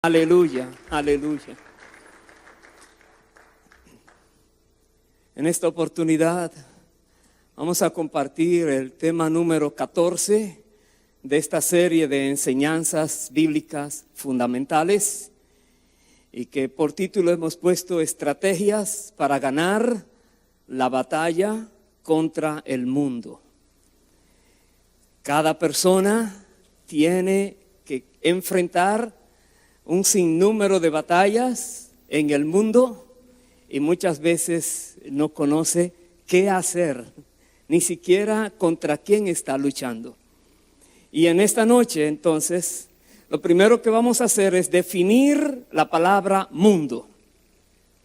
Aleluya, aleluya. En esta oportunidad vamos a compartir el tema número 14 de esta serie de enseñanzas bíblicas fundamentales y que por título hemos puesto Estrategias para ganar la batalla contra el mundo. Cada persona tiene que enfrentar un sinnúmero de batallas en el mundo y muchas veces no conoce qué hacer, ni siquiera contra quién está luchando. Y en esta noche, entonces, lo primero que vamos a hacer es definir la palabra mundo.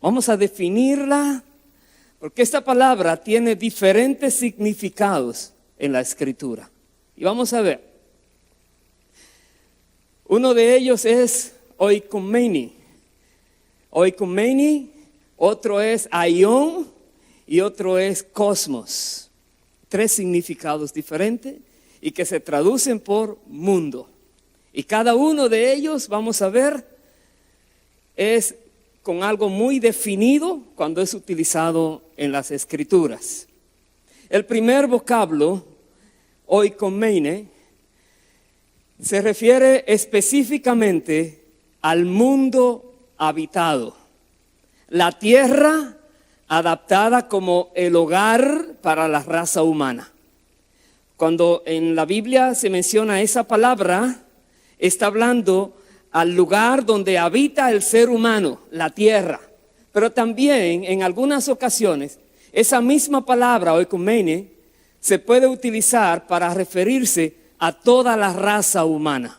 Vamos a definirla porque esta palabra tiene diferentes significados en la Escritura. Y vamos a ver. Uno de ellos es oikoumeni, otro es aion y otro es cosmos. Tres significados diferentes y que se traducen por mundo. Y cada uno de ellos, vamos a ver, es con algo muy definido cuando es utilizado en las Escrituras. El primer vocablo, oikoumene, se refiere específicamente al mundo habitado, la tierra adaptada como el hogar para la raza humana. Cuando en la Biblia se menciona esa palabra, está hablando al lugar donde habita el ser humano, la tierra. Pero también en algunas ocasiones, esa misma palabra, oikoumene, se puede utilizar para referirse a toda la raza humana.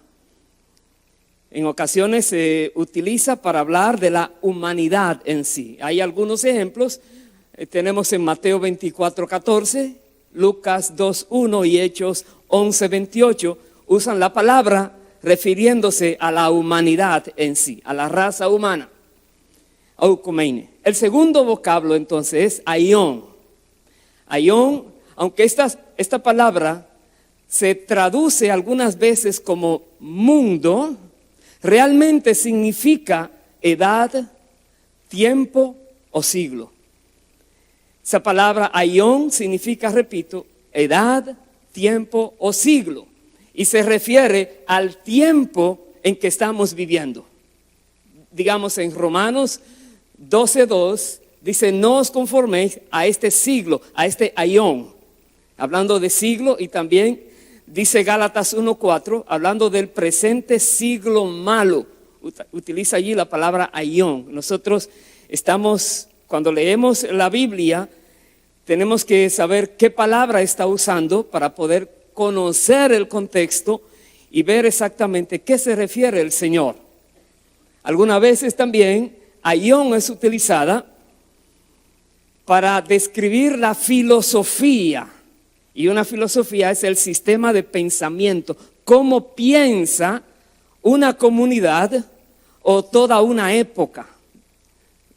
En ocasiones se utiliza para hablar de la humanidad en sí. Hay algunos ejemplos. Tenemos en Mateo 24:14, Lucas 2:1 y Hechos 11:28. Usan la palabra refiriéndose a la humanidad en sí, a la raza humana. Oikoumene. El segundo vocablo entonces es aion. Aion, aunque esta palabra se traduce algunas veces como mundo, realmente significa edad, tiempo o siglo. Esa palabra aion significa, repito, edad, tiempo o siglo. Y se refiere al tiempo en que estamos viviendo. Digamos en Romanos 12:2, dice, no os conforméis a este siglo, a este aion. Hablando de siglo, y también dice Gálatas 1:4, hablando del presente siglo malo. Utiliza allí la palabra aion. Nosotros cuando leemos la Biblia, tenemos que saber qué palabra está usando para poder conocer el contexto y ver exactamente qué se refiere el Señor. Algunas veces también aion es utilizada para describir la filosofía. Y una filosofía es el sistema de pensamiento, cómo piensa una comunidad o toda una época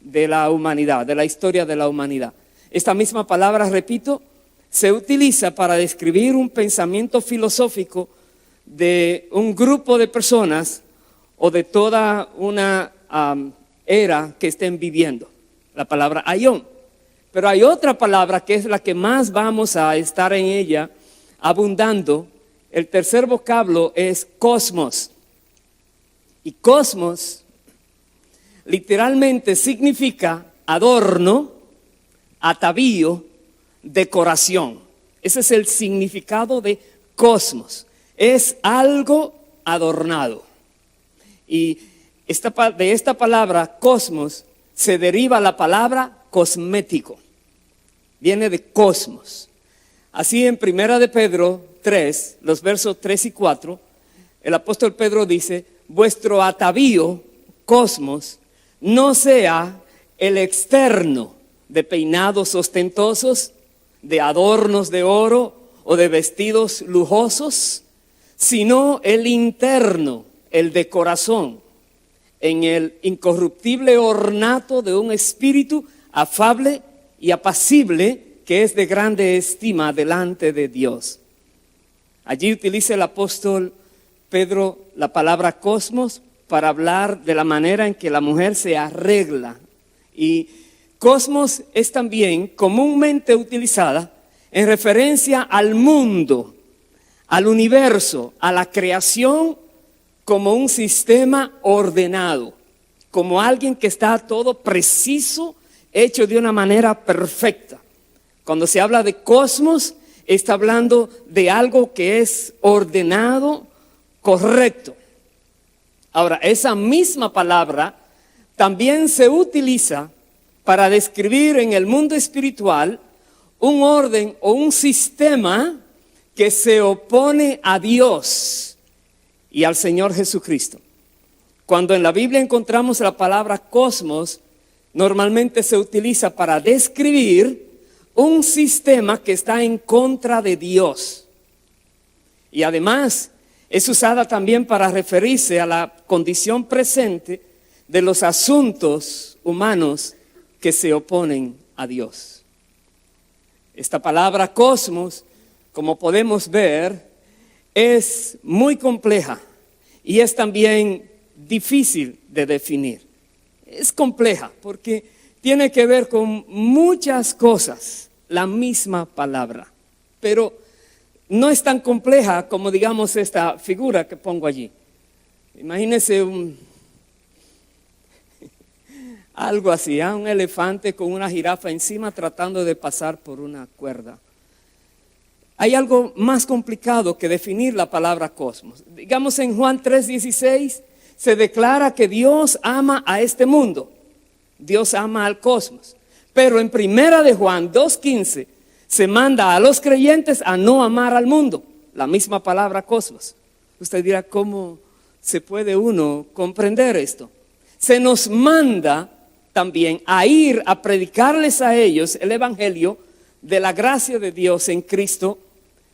de la humanidad, de la historia de la humanidad. Esta misma palabra, repito, se utiliza para describir un pensamiento filosófico de un grupo de personas o de toda una era que estén viviendo. La palabra aion. Pero hay otra palabra que es la que más vamos a estar en ella abundando. El tercer vocablo es cosmos. Y cosmos literalmente significa adorno, atavío, decoración. Ese es el significado de cosmos. Es algo adornado. Y de esta palabra cosmos se deriva la palabra cosmético. Viene de cosmos. Así en 1 de Pedro 3, los versos 3 y 4, el apóstol Pedro dice, vuestro atavío, cosmos, no sea el externo de peinados ostentosos, de adornos de oro o de vestidos lujosos, sino el interno, el de corazón, en el incorruptible ornato de un espíritu afable y apacible, que es de grande estima delante de Dios. Allí utiliza el apóstol Pedro la palabra cosmos para hablar de la manera en que la mujer se arregla. Y cosmos es también comúnmente utilizada en referencia al mundo, al universo, a la creación como un sistema ordenado, como alguien que está todo preciso, hecho de una manera perfecta. Cuando se habla de cosmos, está hablando de algo que es ordenado, correcto. Ahora, esa misma palabra también se utiliza para describir en el mundo espiritual un orden o un sistema que se opone a Dios y al Señor Jesucristo. Cuando en la Biblia encontramos la palabra cosmos, normalmente se utiliza para describir un sistema que está en contra de Dios. Y además es usada también para referirse a la condición presente de los asuntos humanos que se oponen a Dios. Esta palabra cosmos, como podemos ver, es muy compleja y es también difícil de definir. Es compleja porque tiene que ver con muchas cosas, la misma palabra, pero no es tan compleja como, digamos, esta figura que pongo allí. Imagínense algo así, un elefante con una jirafa encima tratando de pasar por una cuerda. Hay algo más complicado que definir la palabra cosmos. Digamos, en Juan 3:16 se declara que Dios ama a este mundo. Dios ama al cosmos. Pero en primera de Juan 2:15 se manda a los creyentes a no amar al mundo. La misma palabra cosmos. Usted dirá, ¿cómo se puede uno comprender esto? Se nos manda también a ir a predicarles a ellos el evangelio de la gracia de Dios en Cristo,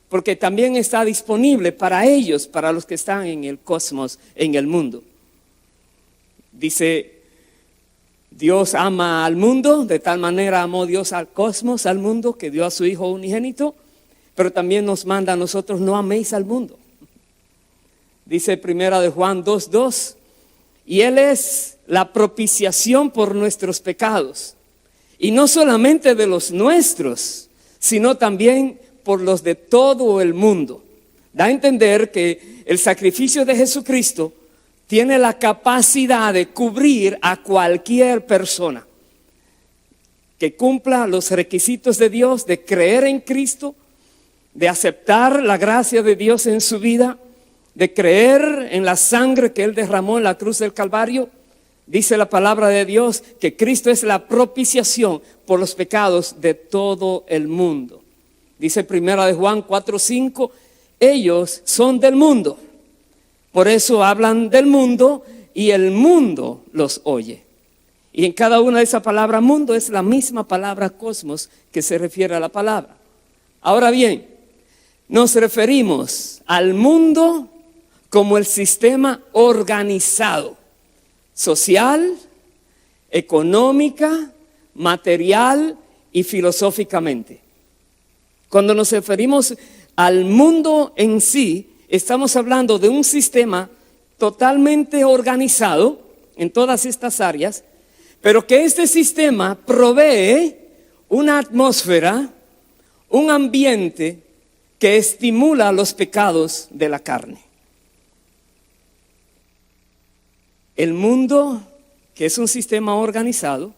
porque también está disponible para ellos, para los que están en el cosmos, en el mundo. Dice, Dios ama al mundo, de tal manera amó Dios al cosmos, al mundo, que dio a su Hijo unigénito, pero también nos manda a nosotros, no améis al mundo. Dice primera de Juan 2:2, y Él es la propiciación por nuestros pecados, y no solamente de los nuestros, sino también por los de todo el mundo. Da a entender que el sacrificio de Jesucristo tiene la capacidad de cubrir a cualquier persona que cumpla los requisitos de Dios, de creer en Cristo, de aceptar la gracia de Dios en su vida, de creer en la sangre que Él derramó en la cruz del Calvario. Dice la palabra de Dios que Cristo es la propiciación por los pecados de todo el mundo. Dice primera de Juan 4:5, ellos son del mundo. Por eso hablan del mundo y el mundo los oye. Y en cada una de esas palabras mundo es la misma palabra cosmos que se refiere a la palabra. Ahora bien, nos referimos al mundo como el sistema organizado, social, económica, material y filosóficamente. Cuando nos referimos al mundo en sí, estamos hablando de un sistema totalmente organizado en todas estas áreas, pero que este sistema provee una atmósfera, un ambiente que estimula los pecados de la carne. El mundo, que es un sistema organizado,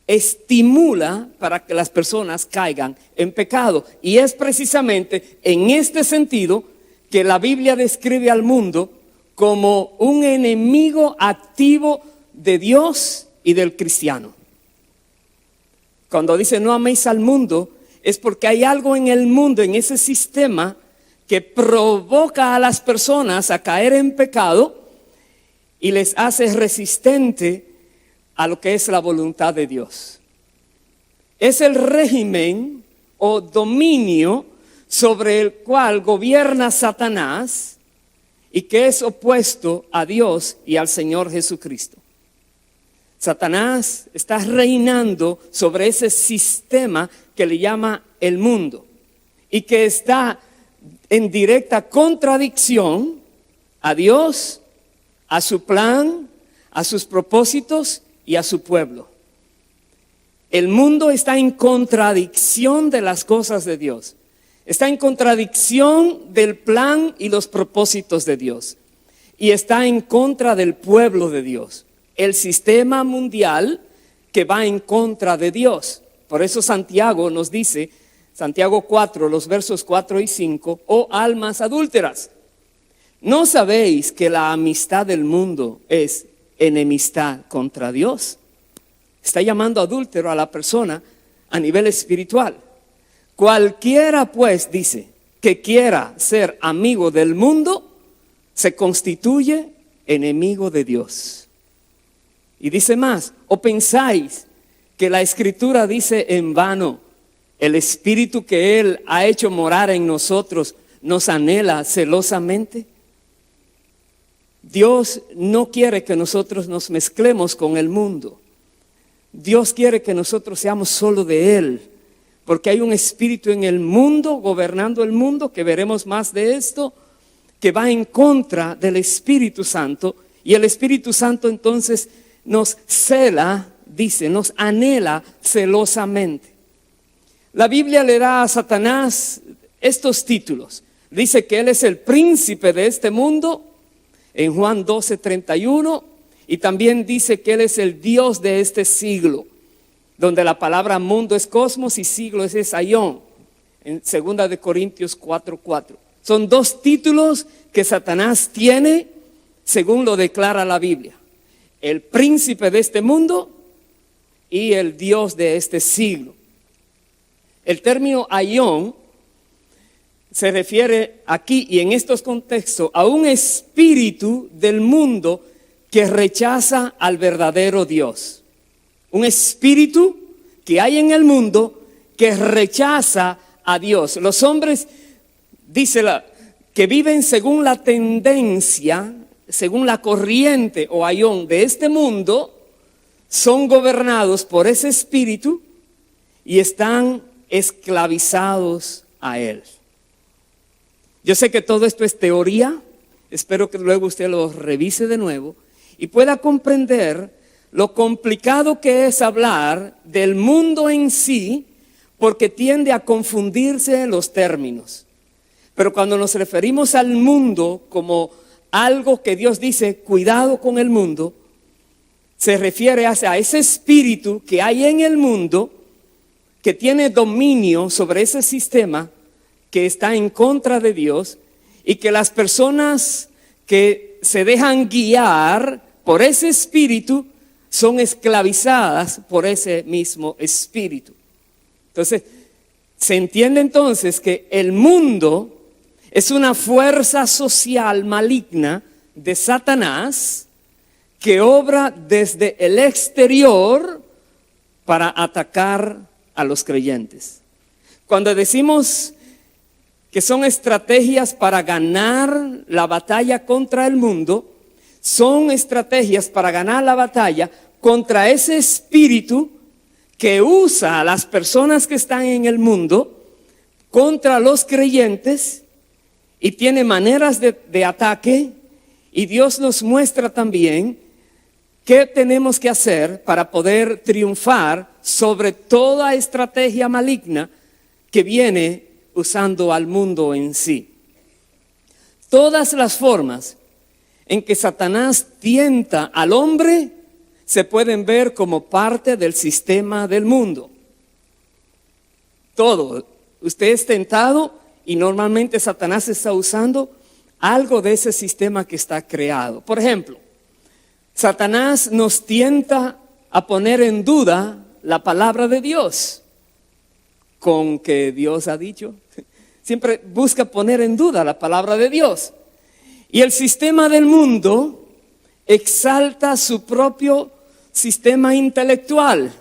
estimula para que las personas caigan en pecado. Y es precisamente en este sentido que la Biblia describe al mundo como un enemigo activo de Dios y del cristiano. Cuando dice no améis al mundo, es porque hay algo en el mundo, en ese sistema, que provoca a las personas a caer en pecado y les hace resistente a lo que es la voluntad de Dios. Es el régimen o dominio sobre el cual gobierna Satanás y que es opuesto a Dios y al Señor Jesucristo. Satanás está reinando sobre ese sistema que le llama el mundo y que está en directa contradicción a Dios, a su plan, a sus propósitos y a su pueblo. El mundo está en contradicción de las cosas de Dios. Está en contradicción del plan y los propósitos de Dios. Y está en contra del pueblo de Dios. El sistema mundial que va en contra de Dios. Por eso Santiago nos dice, Santiago 4, los versos 4 y 5, oh almas adúlteras, ¿no sabéis que la amistad del mundo es enemistad contra Dios? Está llamando adúltero a la persona a nivel espiritual. Cualquiera pues, dice, que quiera ser amigo del mundo, se constituye enemigo de Dios. Y dice más, ¿o pensáis que la Escritura dice en vano, el Espíritu que Él ha hecho morar en nosotros nos anhela celosamente? Dios no quiere que nosotros nos mezclemos con el mundo. Dios quiere que nosotros seamos solo de Él, porque hay un espíritu en el mundo, gobernando el mundo, que veremos más de esto, que va en contra del Espíritu Santo, y el Espíritu Santo entonces nos cela, dice, nos anhela celosamente. La Biblia le da a Satanás estos títulos. Dice que él es el príncipe de este mundo, en Juan 12:31, y también dice que él es el Dios de este siglo, donde la palabra mundo es cosmos y siglo es aión, en 2 de Corintios 4:4. Son dos títulos que Satanás tiene según lo declara la Biblia: el príncipe de este mundo y el Dios de este siglo. El término aión se refiere aquí y en estos contextos a un espíritu del mundo que rechaza al verdadero Dios. Un espíritu que hay en el mundo que rechaza a Dios. Los hombres, dice que viven según la tendencia, según la corriente o aión de este mundo, son gobernados por ese espíritu y están esclavizados a él. Yo sé que todo esto es teoría, espero que luego usted lo revise de nuevo y pueda comprender lo complicado que es hablar del mundo en sí, porque tiende a confundirse los términos. Pero cuando nos referimos al mundo como algo que Dios dice, cuidado con el mundo, se refiere a ese espíritu que hay en el mundo, que tiene dominio sobre ese sistema que está en contra de Dios, y que las personas que se dejan guiar por ese espíritu son esclavizadas por ese mismo espíritu. Entonces, se entiende entonces que el mundo es una fuerza social maligna de Satanás que obra desde el exterior para atacar a los creyentes. Cuando decimos que son estrategias para ganar la batalla contra el mundo, son estrategias para ganar la batalla contra ese espíritu que usa a las personas que están en el mundo contra los creyentes y tiene maneras de ataque. Y Dios nos muestra también qué tenemos que hacer para poder triunfar sobre toda estrategia maligna que viene usando al mundo en sí. Todas las formas en que Satanás tienta al hombre se pueden ver como parte del sistema del mundo. Todo. Usted es tentado y normalmente Satanás está usando algo de ese sistema que está creado. Por ejemplo, Satanás nos tienta a poner en duda la palabra de Dios. Con que Dios ha dicho, siempre busca poner en duda la palabra de Dios. Y el sistema del mundo exalta su propio sistema intelectual,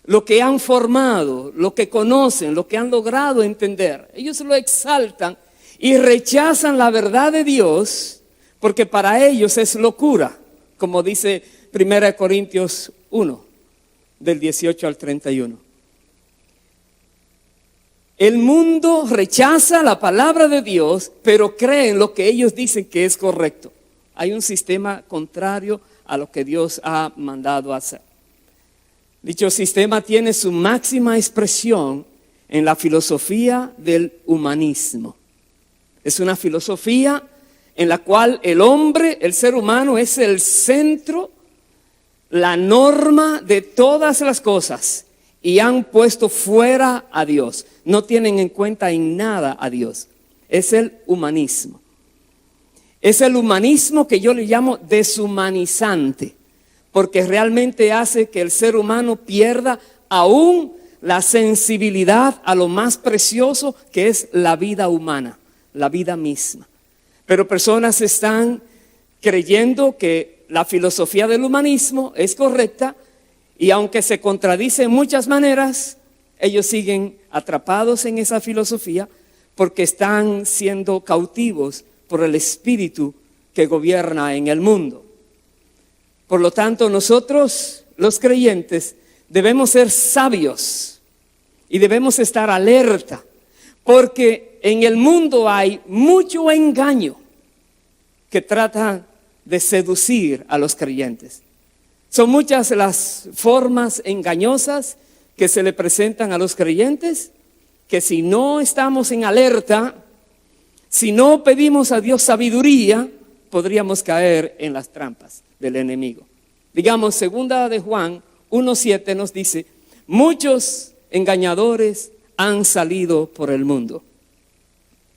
lo que han formado, lo que conocen, lo que han logrado entender. Ellos lo exaltan y rechazan la verdad de Dios, porque para ellos es locura, como dice 1 Corintios 1, del 18 al 31. El mundo rechaza la palabra de Dios, pero cree en lo que ellos dicen que es correcto. Hay un sistema contrario a lo que Dios ha mandado hacer. Dicho sistema tiene su máxima expresión en la filosofía del humanismo. Es una filosofía en la cual el hombre, el ser humano, es el centro, la norma de todas las cosas, y han puesto fuera a Dios. No tienen en cuenta en nada a Dios. Es el humanismo. Es el humanismo que yo le llamo deshumanizante, porque realmente hace que el ser humano pierda aún la sensibilidad a lo más precioso que es la vida humana, la vida misma. Pero personas están creyendo que la filosofía del humanismo es correcta, y aunque se contradice en muchas maneras, ellos siguen atrapados en esa filosofía porque están siendo cautivos por el espíritu que gobierna en el mundo. Por lo tanto, nosotros, los creyentes, debemos ser sabios y debemos estar alerta, porque en el mundo hay mucho engaño que trata de seducir a los creyentes. Son muchas las formas engañosas que se le presentan a los creyentes, que si no estamos en alerta, si no pedimos a Dios sabiduría, podríamos caer en las trampas del enemigo. Digamos, segunda de Juan 1:7 nos dice: muchos engañadores han salido por el mundo.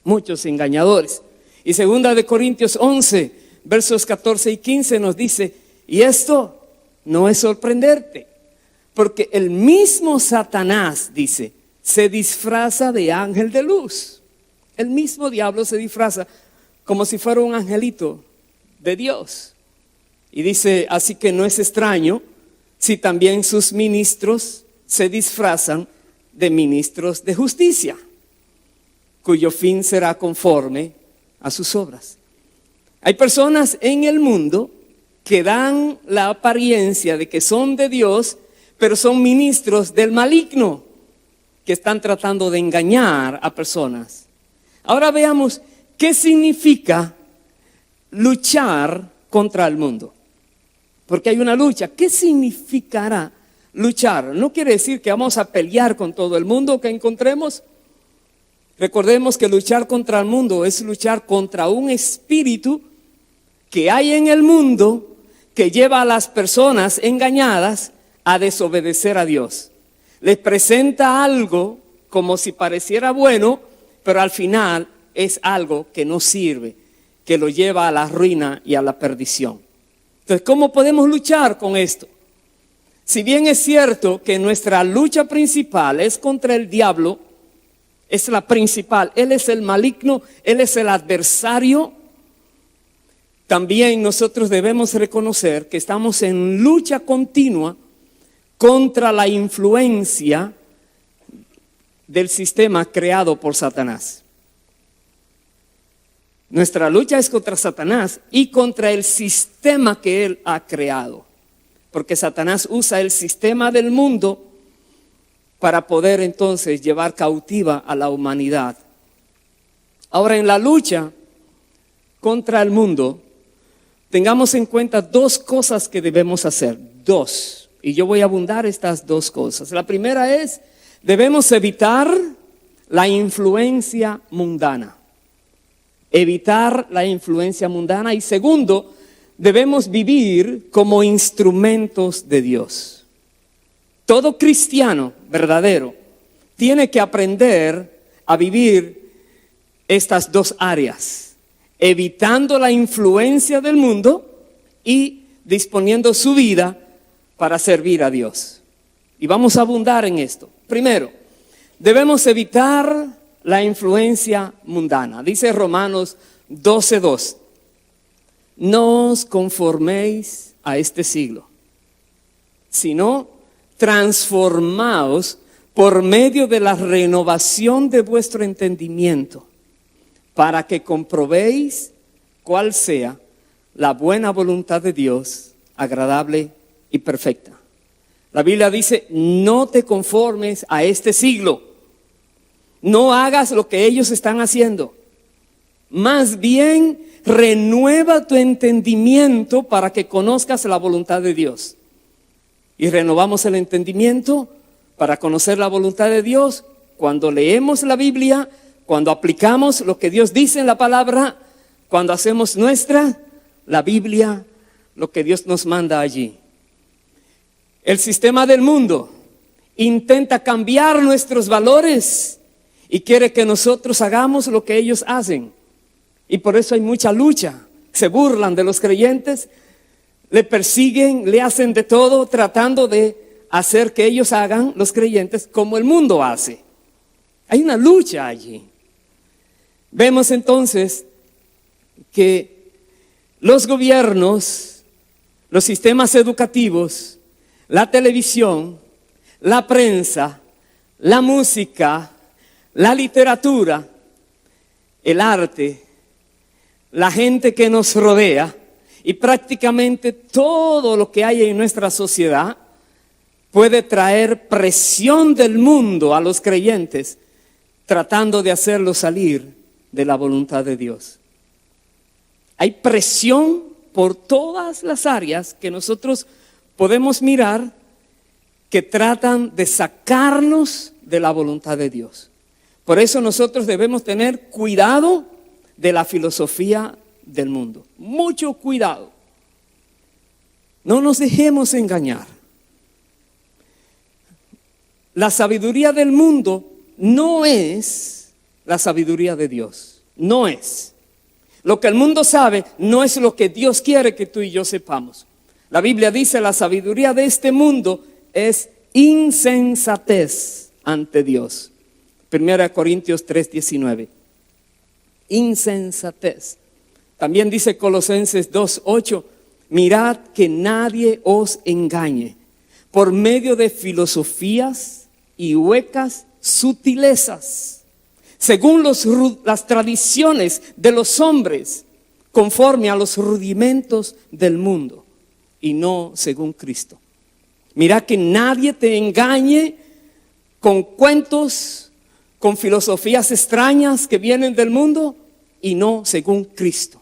Muchos engañadores. Y segunda de Corintios 11, versos 14 y 15 nos dice: y esto no es sorprenderte, porque el mismo Satanás, dice, se disfraza de ángel de luz. El mismo diablo se disfraza como si fuera un angelito de Dios. Y dice, así que no es extraño si también sus ministros se disfrazan de ministros de justicia, cuyo fin será conforme a sus obras. Hay personas en el mundo que dan la apariencia de que son de Dios, pero son ministros del maligno, que están tratando de engañar a personas. Ahora veamos qué significa luchar contra el mundo. Porque hay una lucha. ¿Qué significará luchar? No quiere decir que vamos a pelear con todo el mundo que encontremos. Recordemos que luchar contra el mundo es luchar contra un espíritu que hay en el mundo, que lleva a las personas engañadas a desobedecer a Dios. Les presenta algo como si pareciera bueno, pero al final es algo que no sirve, que lo lleva a la ruina y a la perdición. Entonces, ¿cómo podemos luchar con esto? Si bien es cierto que nuestra lucha principal es contra el diablo, es la principal, él es el maligno, él es el adversario, también nosotros debemos reconocer que estamos en lucha continua contra la influencia del sistema creado por Satanás. Nuestra lucha es contra Satanás y contra el sistema que él ha creado, porque Satanás usa el sistema del mundo para poder entonces llevar cautiva a la humanidad. Ahora, en la lucha contra el mundo, tengamos en cuenta dos cosas que debemos hacer, dos, y yo voy a abundar estas dos cosas. La primera es, debemos evitar la influencia mundana. Evitar la influencia mundana. Y segundo, debemos vivir como instrumentos de Dios. Todo cristiano verdadero tiene que aprender a vivir estas dos áreas, evitando la influencia del mundo y disponiendo su vida para servir a Dios. Y vamos a abundar en esto. Primero, debemos evitar la influencia mundana. Dice Romanos 12:2. No os conforméis a este siglo, sino transformaos por medio de la renovación de vuestro entendimiento, para que comprobéis cuál sea la buena voluntad de Dios, agradable y perfecta. La Biblia dice, no te conformes a este siglo. No hagas lo que ellos están haciendo. Más bien, renueva tu entendimiento para que conozcas la voluntad de Dios. Y renovamos el entendimiento para conocer la voluntad de Dios cuando leemos la Biblia, cuando aplicamos lo que Dios dice en la palabra, cuando hacemos nuestra la Biblia, lo que Dios nos manda allí. El sistema del mundo intenta cambiar nuestros valores y quiere que nosotros hagamos lo que ellos hacen. Y por eso hay mucha lucha. Se burlan de los creyentes, le persiguen, le hacen de todo, tratando de hacer que ellos hagan, los creyentes, como el mundo hace. Hay una lucha allí. Vemos entonces que los gobiernos, los sistemas educativos, la televisión, la prensa, la música, la literatura, el arte, la gente que nos rodea y prácticamente todo lo que hay en nuestra sociedad puede traer presión del mundo a los creyentes, tratando de hacerlos salir de la voluntad de Dios. Hay presión por todas las áreas que nosotros podemos mirar que tratan de sacarnos de la voluntad de Dios. Por eso nosotros debemos tener cuidado de la filosofía del mundo. Mucho cuidado. No nos dejemos engañar. La sabiduría del mundo no es la sabiduría de Dios. No es. Lo que el mundo sabe no es lo que Dios quiere que tú y yo sepamos. La Biblia dice: la sabiduría de este mundo es insensatez ante Dios. 1 Corintios 3:19. Insensatez. También dice Colosenses 2:8: mirad que nadie os engañe por medio de filosofías y huecas sutilezas, según las tradiciones de los hombres, conforme a los rudimentos del mundo, y no según Cristo. Mira que nadie te engañe con cuentos, con filosofías extrañas que vienen del mundo, y no según Cristo.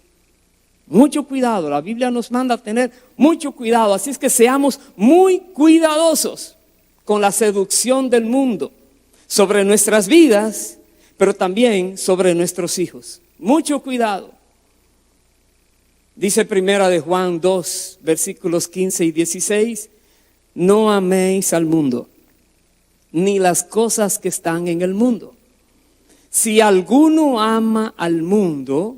Mucho cuidado, la Biblia nos manda a tener mucho cuidado, así es que seamos muy cuidadosos con la seducción del mundo sobre nuestras vidas, pero también sobre nuestros hijos. Mucho cuidado. Dice 1 Juan 2, versículos 15 y 16: no améis al mundo, ni las cosas que están en el mundo. Si alguno ama al mundo,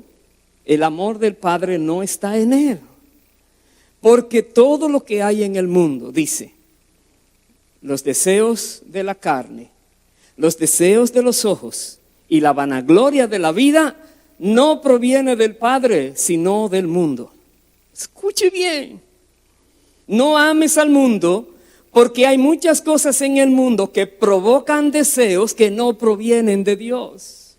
el amor del Padre no está en él. Porque todo lo que hay en el mundo, dice, los deseos de la carne, los deseos de los ojos y la vanagloria de la vida, no proviene del Padre, sino del mundo. Escuche bien. No ames al mundo, porque hay muchas cosas en el mundo que provocan deseos que no provienen de Dios.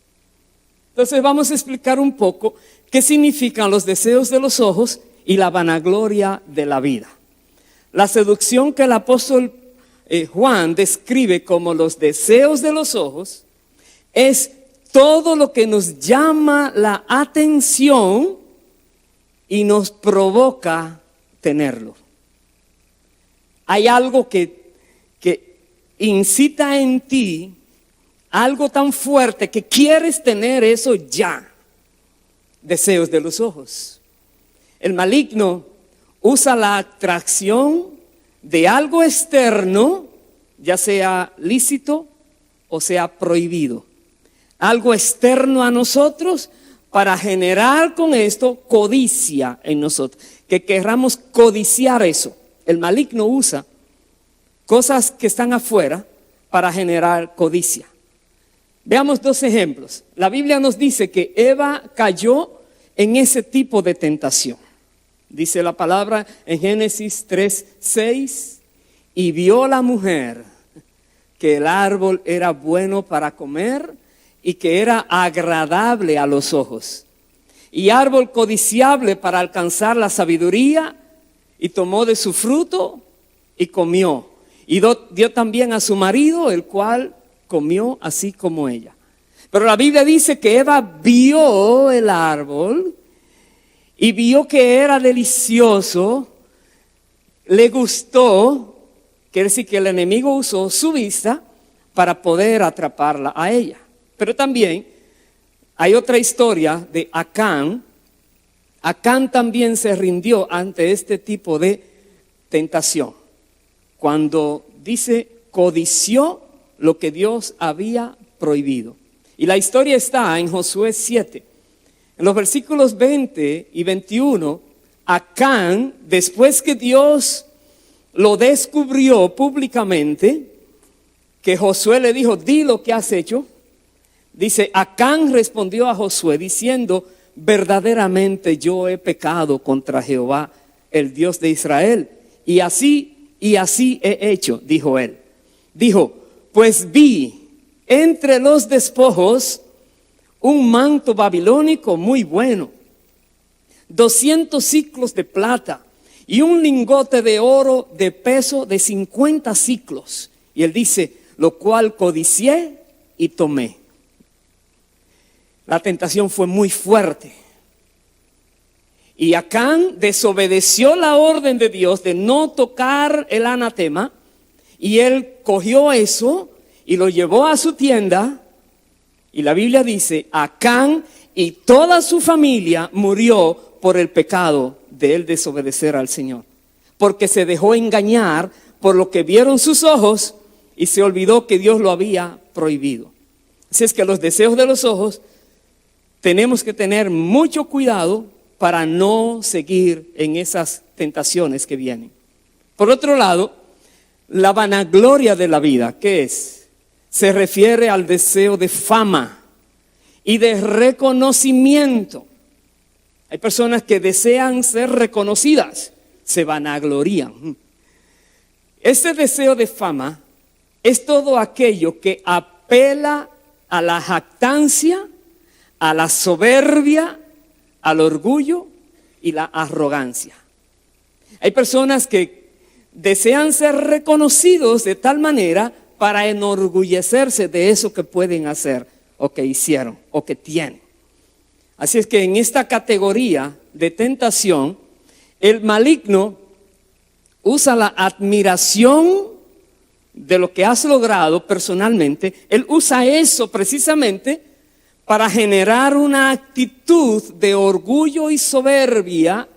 Entonces vamos a explicar un poco qué significan los deseos de los ojos y la vanagloria de la vida. La seducción que el apóstol Juan describe como los deseos de los ojos es todo lo que nos llama la atención y nos provoca tenerlo. Hay algo que incita en ti, algo tan fuerte que quieres tener eso ya. Deseos de los ojos. El maligno usa la atracción de algo externo, ya sea lícito o sea prohibido. Algo externo a nosotros para generar con esto codicia en nosotros. Que querramos codiciar eso. El maligno usa cosas que están afuera para generar codicia. Veamos dos ejemplos. La Biblia nos dice que Eva cayó en ese tipo de tentación. Dice la palabra en Génesis 3:6: y vio la mujer que el árbol era bueno para comer y que era agradable a los ojos, y árbol codiciable para alcanzar la sabiduría, y tomó de su fruto y comió, y dio también a su marido, el cual comió así como ella. Pero la Biblia dice que Eva vio el árbol y vio que era delicioso, le gustó, quiere decir que el enemigo usó su vista para poder atraparla a ella. Pero también hay otra historia de Acán. Acán también se rindió ante este tipo de tentación. Cuando dice, codició lo que Dios había prohibido. Y la historia está en Josué 7. En los versículos 20 y 21, Acán, después que Dios lo descubrió públicamente, que Josué le dijo, di lo que has hecho. Dice, Acán respondió a Josué diciendo, verdaderamente yo he pecado contra Jehová, el Dios de Israel. Y así he hecho, dijo él. Dijo, pues vi entre los despojos un manto babilónico muy bueno, 200 siclos de plata y un lingote de oro de peso de 50 siclos. Y él dice, lo cual codicié y tomé. La tentación fue muy fuerte. Y Acán desobedeció la orden de Dios de no tocar el anatema. Y él cogió eso y lo llevó a su tienda. Y la Biblia dice, Acán y toda su familia murió por el pecado de él desobedecer al Señor. Porque se dejó engañar por lo que vieron sus ojos y se olvidó que Dios lo había prohibido. Así es que los deseos de los ojos tenemos que tener mucho cuidado para no seguir en esas tentaciones que vienen. Por otro lado, la vanagloria de la vida, ¿qué es? Se refiere al deseo de fama y de reconocimiento. Hay personas que desean ser reconocidas, se vanaglorían. Este deseo de fama es todo aquello que apela a la jactancia, a la soberbia, al orgullo y la arrogancia. Hay personas que desean ser reconocidos de tal manera para enorgullecerse de eso que pueden hacer o que hicieron o que tienen. Así es que en esta categoría de tentación, el maligno usa la admiración de lo que has logrado personalmente. Él usa eso precisamente para generar una actitud de orgullo y soberbia,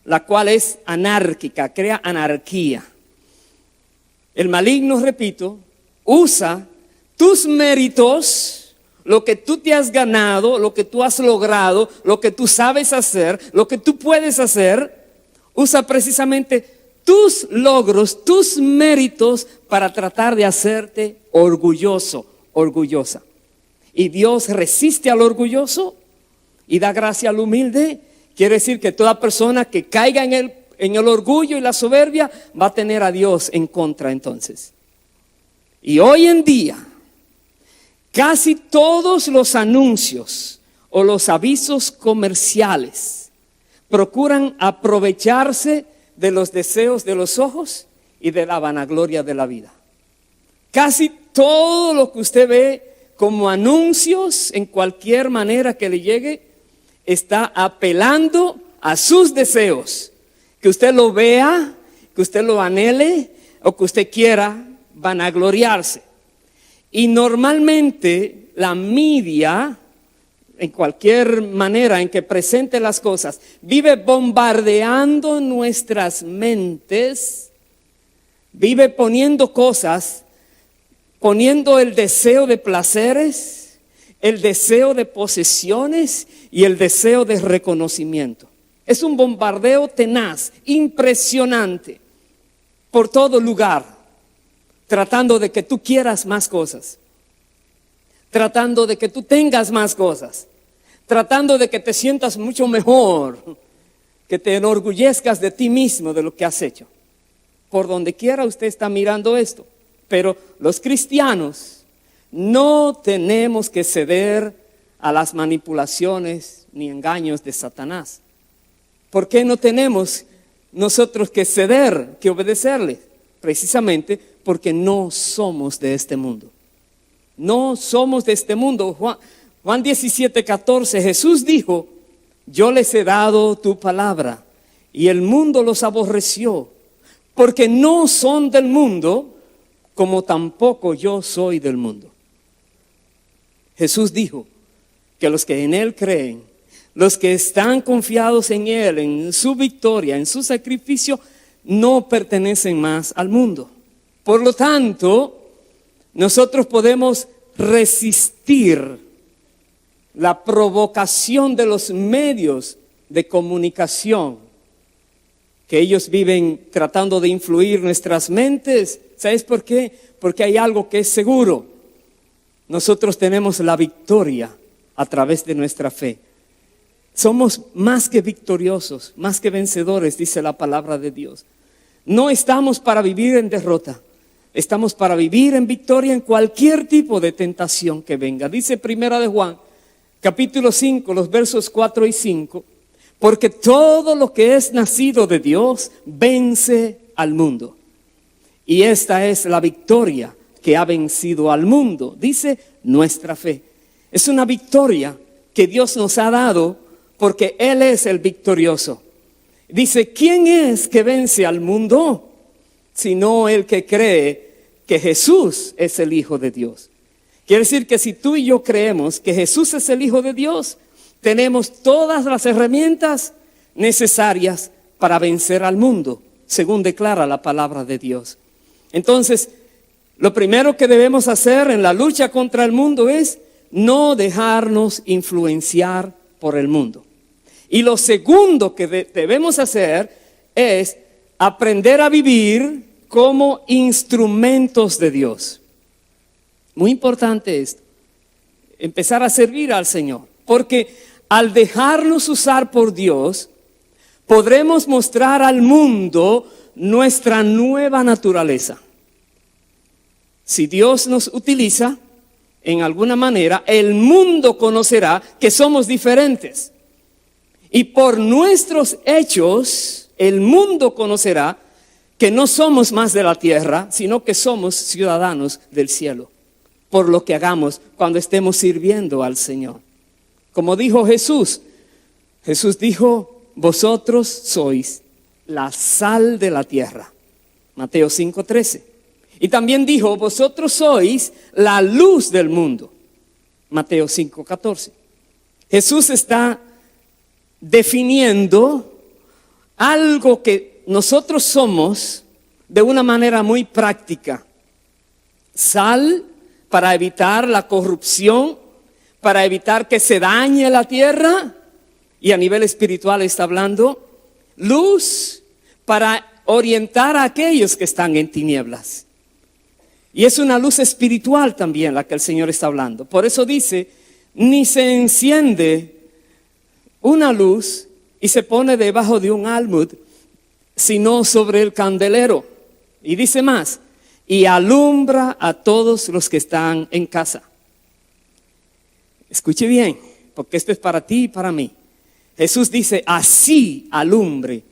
la cual es anárquica, crea anarquía. El maligno, repito, usa tus méritos, lo que tú te has ganado, lo que tú has logrado, lo que tú sabes hacer, lo que tú puedes hacer, usa precisamente tus logros, tus méritos para tratar de hacerte orgulloso, orgullosa. Y Dios resiste al orgulloso y da gracia al humilde. Quiere decir que toda persona que caiga en el orgullo y la soberbia va a tener a Dios en contra entonces. Y hoy en día, casi todos los anuncios o los avisos comerciales procuran aprovecharse de los deseos de los ojos y de la vanagloria de la vida. Casi todo lo que usted ve como anuncios en cualquier manera que le llegue, está apelando a sus deseos. Que usted lo vea, que usted lo anhele o que usted quiera vanagloriarse. Y normalmente la media, en cualquier manera en que presente las cosas, vive bombardeando nuestras mentes, vive poniendo cosas, poniendo el deseo de placeres, el deseo de posesiones y el deseo de reconocimiento. Es un bombardeo tenaz, impresionante, por todo lugar, tratando de que tú quieras más cosas, tratando de que tú tengas más cosas, tratando de que te sientas mucho mejor, que te enorgullezcas de ti mismo, de lo que has hecho. Por donde quiera usted está mirando esto. Pero los cristianos no tenemos que ceder a las manipulaciones ni engaños de Satanás. ¿Por qué no tenemos nosotros que ceder, que obedecerle? Precisamente porque no somos de este mundo. No somos de este mundo. Juan 17:14, Jesús dijo: yo les he dado tu palabra y el mundo los aborreció, porque no son del mundo, como tampoco yo soy del mundo. Jesús dijo que los que en Él creen, los que están confiados en Él, en su victoria, en su sacrificio, no pertenecen más al mundo. Por lo tanto, nosotros podemos resistir la provocación de los medios de comunicación que ellos viven tratando de influir nuestras mentes. ¿Sabes por qué? Porque hay algo que es seguro. Nosotros tenemos la victoria a través de nuestra fe. Somos más que victoriosos, más que vencedores, dice la palabra de Dios. No estamos para vivir en derrota. Estamos para vivir en victoria en cualquier tipo de tentación que venga. Dice Primera de Juan, capítulo 5, los versos 4 y 5. Porque todo lo que es nacido de Dios vence al mundo. Y esta es la victoria que ha vencido al mundo. Dice nuestra fe. Es una victoria que Dios nos ha dado porque Él es el victorioso. Dice, ¿quién es que vence al mundo? Sino el que cree que Jesús es el Hijo de Dios. Quiere decir que si tú y yo creemos que Jesús es el Hijo de Dios, tenemos todas las herramientas necesarias para vencer al mundo, según declara la palabra de Dios. Entonces, lo primero que debemos hacer en la lucha contra el mundo es no dejarnos influenciar por el mundo. Y lo segundo que debemos hacer es aprender a vivir como instrumentos de Dios. Muy importante esto, empezar a servir al Señor, porque al dejarnos usar por Dios, podremos mostrar al mundo nuestra nueva naturaleza. Si Dios nos utiliza en alguna manera, el mundo conocerá que somos diferentes. Y por nuestros hechos, el mundo conocerá que no somos más de la tierra, sino que somos ciudadanos del cielo. Por lo que hagamos cuando estemos sirviendo al Señor. Como dijo Jesús, Jesús dijo, vosotros sois la sal de la tierra. Mateo 5:13. Y también dijo, vosotros sois la luz del mundo. Mateo 5:14. Jesús está definiendo algo que nosotros somos de una manera muy práctica. Sal para evitar la corrupción, para evitar que se dañe la tierra, y a nivel espiritual está hablando. Luz para orientar a aquellos que están en tinieblas. Y es una luz espiritual también la que el Señor está hablando. Por eso dice, ni se enciende una luz y se pone debajo de un almud, sino sobre el candelero. Y dice más, y alumbra a todos los que están en casa. Escuche bien, porque esto es para ti y para mí. Jesús dice, así alumbre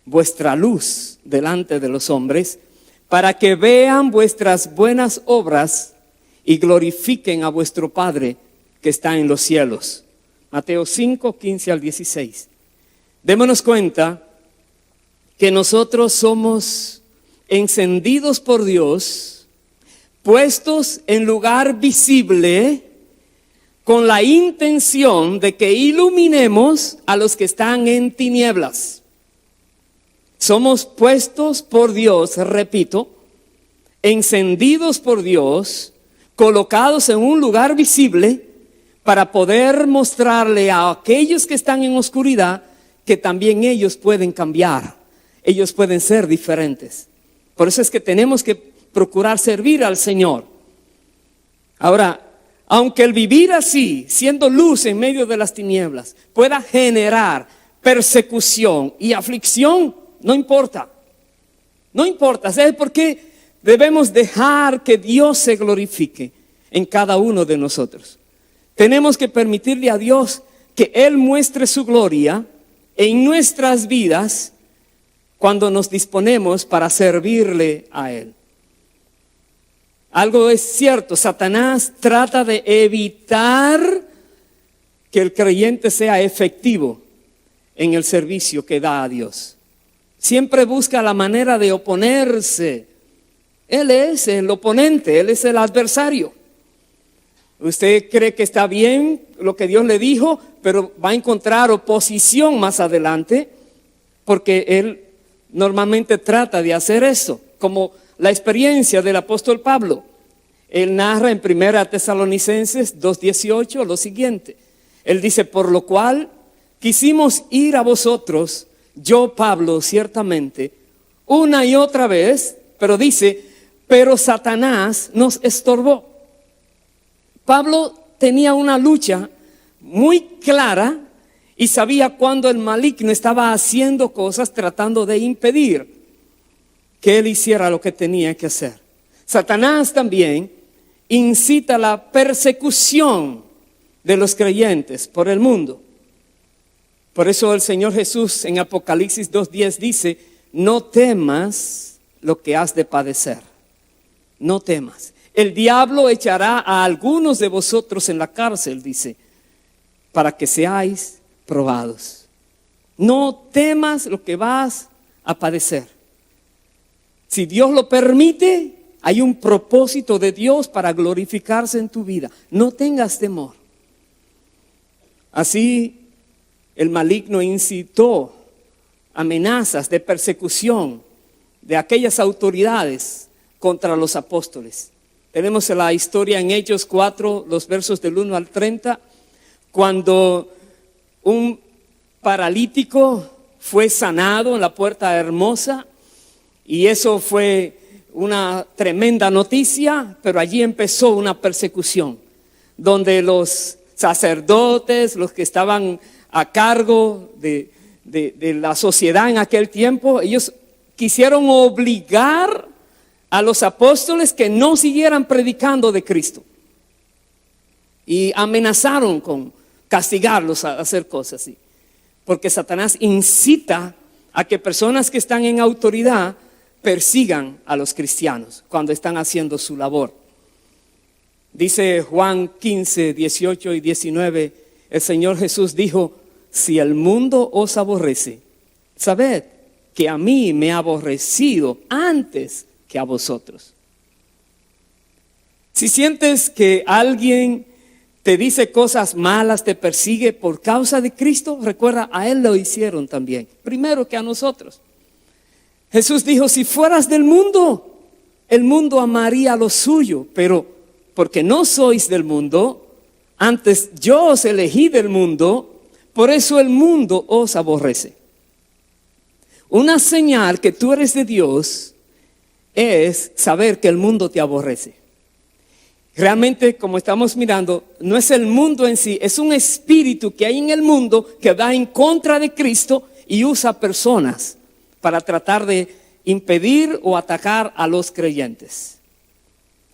vuestra luz delante de los hombres, para que vean vuestras buenas obras y glorifiquen a vuestro Padre que está en los cielos. Mateo 5, 15 al 16. Démonos cuenta que nosotros somos encendidos por Dios, puestos en lugar visible, con la intención de que iluminemos a los que están en tinieblas. Somos puestos por Dios, repito, encendidos por Dios, colocados en un lugar visible para poder mostrarle a aquellos que están en oscuridad que también ellos pueden cambiar, ellos pueden ser diferentes. Por eso es que tenemos que procurar servir al Señor. Ahora, aunque el vivir así, siendo luz en medio de las tinieblas, pueda generar persecución y aflicción, no importa. No importa. ¿Sabes por qué? Debemos dejar que Dios se glorifique en cada uno de nosotros. Tenemos que permitirle a Dios que Él muestre su gloria en nuestras vidas cuando nos disponemos para servirle a Él. algo es cierto: Satanás trata de evitar que el creyente sea efectivo en el servicio que da a Dios. Siempre busca la manera de oponerse. Él es el oponente, él es el adversario. Usted cree que está bien lo que Dios le dijo, pero va a encontrar oposición más adelante, porque él normalmente trata de hacer eso, como la experiencia del apóstol Pablo. Él narra en 1 Tesalonicenses 2:18 lo siguiente. Él dice: por lo cual quisimos ir a vosotros, yo Pablo ciertamente, una y otra vez, pero dice, pero Satanás nos estorbó. Pablo tenía una lucha muy clara y sabía cuando el maligno estaba haciendo cosas tratando de impedir que él hiciera lo que tenía que hacer. Satanás también incita la persecución de los creyentes por el mundo. Por eso el Señor Jesús en Apocalipsis 2:10 dice: no temas lo que has de padecer. No temas. El diablo echará a algunos de vosotros en la cárcel, dice, para que seáis probados. No temas lo que vas a padecer. Si Dios lo permite, hay un propósito de Dios para glorificarse en tu vida. No tengas temor. Así el maligno incitó amenazas de persecución de aquellas autoridades contra los apóstoles. Tenemos la historia en Hechos 4, los versos del 1 al 30, cuando un paralítico fue sanado en la Puerta Hermosa, y eso fue una tremenda noticia, pero allí empezó una persecución, donde los sacerdotes, los que estaban a cargo de la sociedad en aquel tiempo, ellos quisieron obligar a los apóstoles que no siguieran predicando de Cristo, y amenazaron con castigarlos a hacer cosas así, porque Satanás incita a que personas que están en autoridad persigan a los cristianos cuando están haciendo su labor. Dice Juan 15, 18 y 19, el Señor Jesús dijo: si el mundo os aborrece, sabed que a mí me ha aborrecido antes que a vosotros. Si sientes que alguien te dice cosas malas, te persigue por causa de Cristo, recuerda, a Él lo hicieron también, primero que a nosotros. Jesús dijo: si fueras del mundo, el mundo amaría lo suyo, pero porque no sois del mundo, antes yo os elegí del mundo, por eso el mundo os aborrece. Una señal que tú eres de Dios es saber que el mundo te aborrece. Realmente, como estamos mirando, no es el mundo en sí, es un espíritu que hay en el mundo que va en contra de Cristo y usa personas para tratar de impedir o atacar a los creyentes.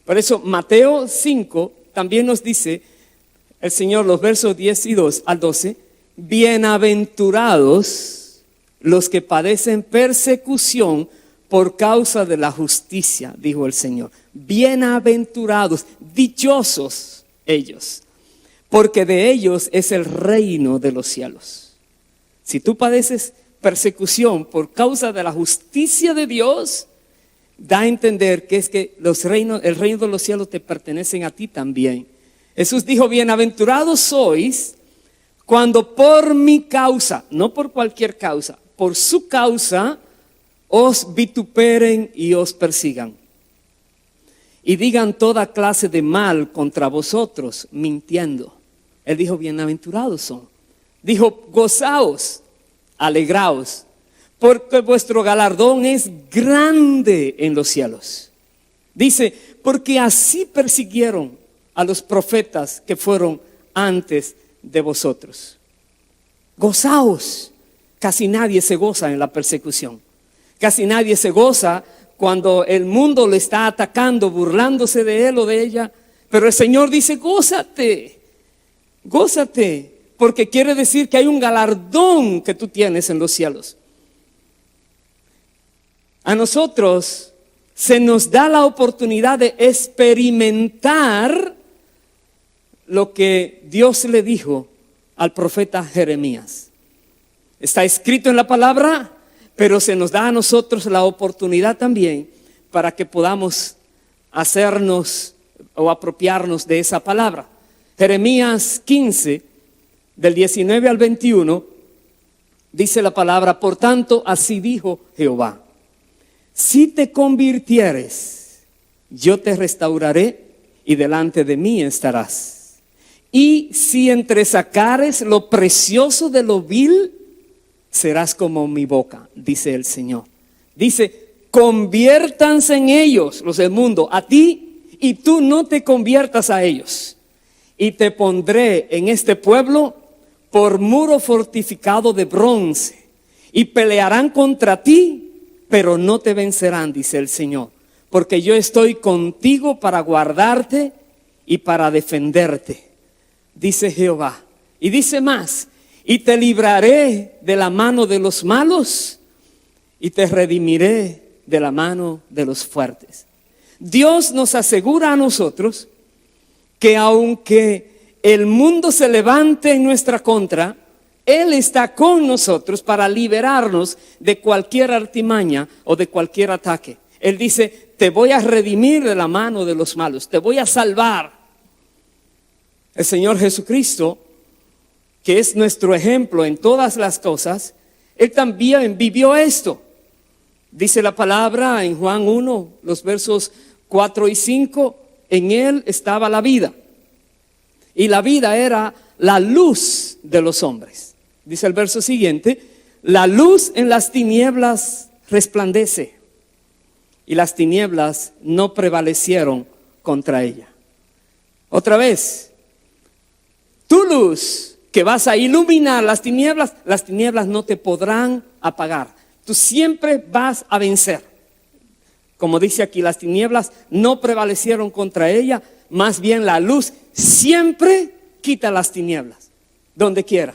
Por eso Mateo 5 también nos dice el Señor, los versos 10 y 2 al 12, bienaventurados los que padecen persecución por causa de la justicia, dijo el Señor. Bienaventurados, dichosos ellos, porque de ellos es el reino de los cielos. Si tú padeces persecución por causa de la justicia de Dios, da a entender que es que el reino de los cielos te pertenecen a ti también. Jesús dijo: bienaventurados sois cuando por mi causa, no por cualquier causa, por su causa, os vituperen y os persigan, y digan toda clase de mal contra vosotros, mintiendo. Él dijo: bienaventurados son. Dijo: gozaos, alegraos, porque vuestro galardón es grande en los cielos. Dice: porque así persiguieron a los profetas que fueron antes de vosotros. Gozaos. Casi nadie se goza en la persecución. Casi nadie se goza cuando el mundo le está atacando, burlándose de él o de ella. Pero el Señor dice: gózate, gózate, porque quiere decir que hay un galardón que tú tienes en los cielos. A nosotros se nos da la oportunidad de experimentar lo que Dios le dijo al profeta Jeremías. Está escrito en la palabra, pero se nos da a nosotros la oportunidad también para que podamos hacernos o apropiarnos de esa palabra. Jeremías 15, del 19 al 21, dice la palabra: por tanto, así dijo Jehová: si te convirtieres, yo te restauraré y delante de mí estarás. Y si entresacares lo precioso de lo vil, serás como mi boca, dice el Señor. Dice: conviértanse en ellos, los del mundo, a ti, y tú no te conviertas a ellos. Y te pondré en este pueblo por muro fortificado de bronce, y pelearán contra ti, pero no te vencerán, dice el Señor, porque yo estoy contigo para guardarte y para defenderte, dice Jehová. Y dice más: y te libraré de la mano de los malos y te redimiré de la mano de los fuertes. Dios nos asegura a nosotros que aunque el mundo se levante en nuestra contra, Él está con nosotros para liberarnos de cualquier artimaña o de cualquier ataque. Él dice: te voy a redimir de la mano de los malos, te voy a salvar. El Señor Jesucristo, que es nuestro ejemplo en todas las cosas, Él también vivió esto. Dice la palabra en Juan 1, los versos 4 y 5, en Él estaba la vida, y la vida era la luz de los hombres. Dice el verso siguiente: la luz en las tinieblas resplandece, y las tinieblas no prevalecieron contra ella. Otra vez, tu luz que vas a iluminar las tinieblas no te podrán apagar. Tú siempre vas a vencer. Como dice aquí, las tinieblas no prevalecieron contra ella, más bien la luz siempre quita las tinieblas, donde quiera.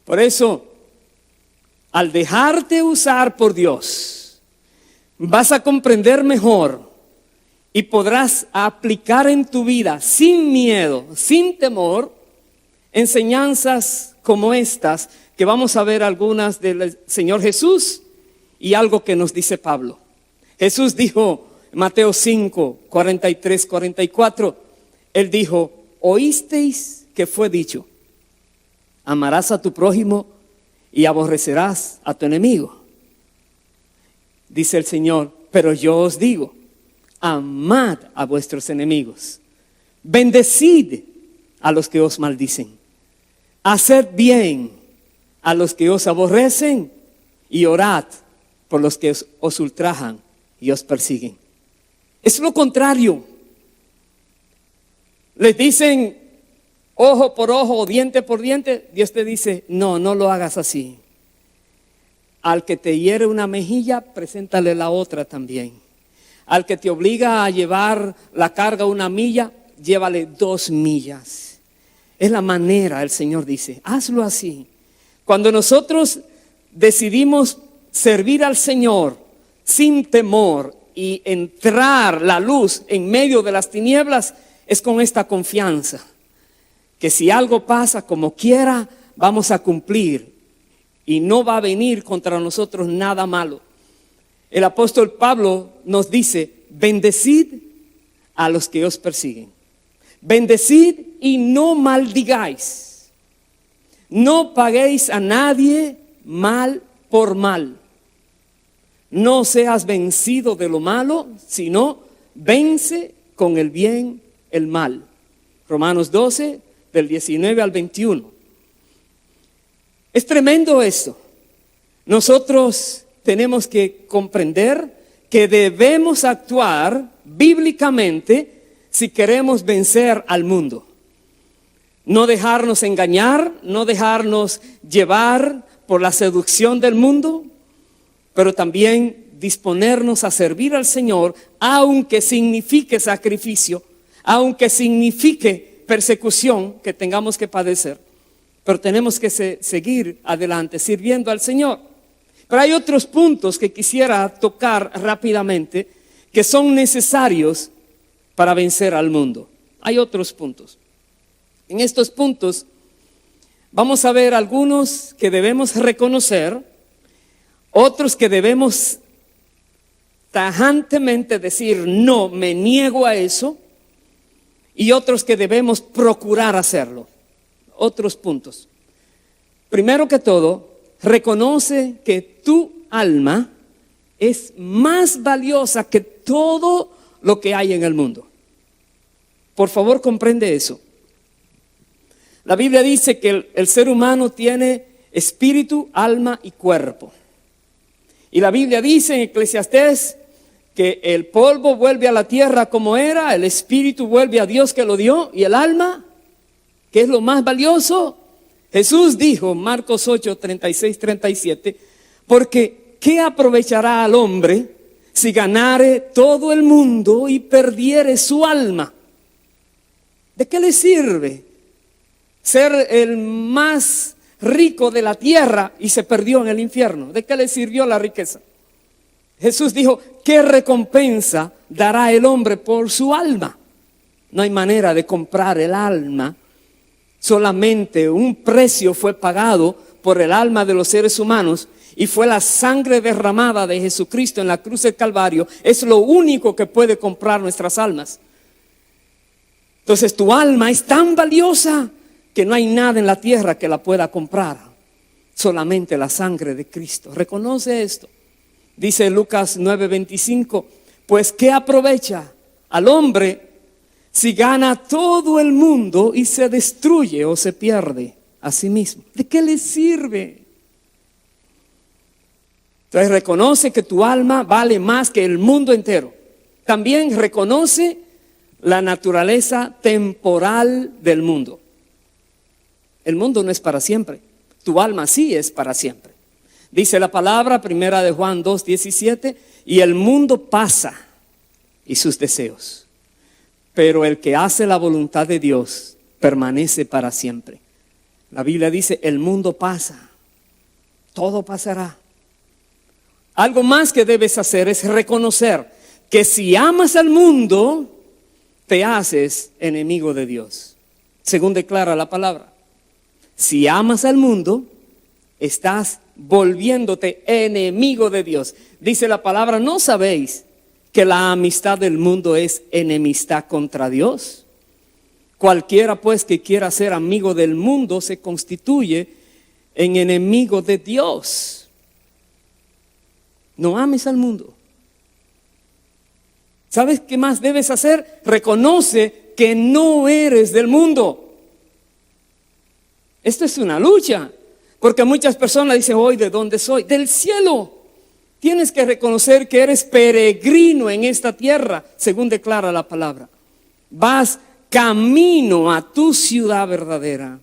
Por eso, al dejarte usar por Dios, vas a comprender mejor y podrás aplicar en tu vida sin miedo, sin temor, enseñanzas como estas, que vamos a ver algunas del Señor Jesús y algo que nos dice Pablo. Jesús dijo en Mateo 5, 43, 44, Él dijo: oísteis que fue dicho, amarás a tu prójimo y aborrecerás a tu enemigo. Dice el Señor: pero yo os digo, amad a vuestros enemigos, bendecid a los que os maldicen, haced bien a los que os aborrecen y orad por los que os ultrajan y os persiguen. Es lo contrario. Les dicen ojo por ojo o diente por diente. Dios te dice: no, no lo hagas así. Al que te hiere una mejilla, preséntale la otra también. Al que te obliga a llevar la carga 1 milla, llévale 2 millas. Es la manera, el Señor dice, hazlo así. Cuando nosotros decidimos servir al Señor sin temor y entrar la luz en medio de las tinieblas, es con esta confianza, que si algo pasa como quiera, vamos a cumplir y no va a venir contra nosotros nada malo. El apóstol Pablo nos dice: bendecid a los que os persiguen, bendecid y no maldigáis, no paguéis a nadie mal por mal. No seas vencido de lo malo, sino vence con el bien el mal. Romanos 12, del 19 al 21. Es tremendo esto. Nosotros tenemos que comprender que debemos actuar bíblicamente si queremos vencer al mundo. No dejarnos engañar, no dejarnos llevar por la seducción del mundo, pero también disponernos a servir al Señor, aunque signifique sacrificio, aunque signifique persecución que tengamos que padecer. Pero tenemos que seguir adelante sirviendo al Señor. Pero hay otros puntos que quisiera tocar rápidamente, que son necesarios para vencer al mundo. Hay otros puntos. En estos puntos vamos a ver algunos que debemos reconocer, otros que debemos tajantemente decir, no, me niego a eso, y otros que debemos procurar hacerlo. Otros puntos. Primero que todo, reconoce que tu alma es más valiosa que todo lo que hay en el mundo. Por favor, comprende eso. La Biblia dice que el ser humano tiene espíritu, alma y cuerpo. Y la Biblia dice en Eclesiastés que el polvo vuelve a la tierra como era, el espíritu vuelve a Dios que lo dio, y el alma, que es lo más valioso. Jesús dijo, Marcos 8, 36, 37, porque ¿qué aprovechará al hombre si ganare todo el mundo y perdiere su alma? ¿De qué le sirve ser el más rico de la tierra y se perdió en el infierno? ¿De qué le sirvió la riqueza? Jesús dijo, ¿qué recompensa dará el hombre por su alma? No hay manera de comprar el alma. Solamente un precio fue pagado por el alma de los seres humanos y fue la sangre derramada de Jesucristo en la cruz del Calvario. Es lo único que puede comprar nuestras almas. Entonces tu alma es tan valiosa que no hay nada en la tierra que la pueda comprar. Solamente la sangre de Cristo. Reconoce esto. Dice Lucas 9:25, pues ¿qué aprovecha al hombre si gana todo el mundo y se destruye o se pierde a sí mismo? ¿De qué le sirve? Entonces reconoce que tu alma vale más que el mundo entero. También reconoce la naturaleza temporal del mundo. El mundo no es para siempre. Tu alma sí es para siempre. Dice la palabra, primera de Juan 2:17, y el mundo pasa y sus deseos, pero el que hace la voluntad de Dios permanece para siempre. La Biblia dice, el mundo pasa, todo pasará. Algo más que debes hacer es reconocer que si amas al mundo, te haces enemigo de Dios. Según declara la palabra, si amas al mundo, estás volviéndote enemigo de Dios. Dice la palabra, ¿no sabéis que la amistad del mundo es enemistad contra Dios? Cualquiera pues que quiera ser amigo del mundo se constituye en enemigo de Dios. No ames al mundo. ¿Sabes qué más debes hacer? Reconoce que no eres del mundo. Esto es una lucha. Porque muchas personas dicen, hoy, ¿de dónde soy? Del cielo. Tienes que reconocer que eres peregrino en esta tierra, según declara la palabra. Vas camino a tu ciudad verdadera.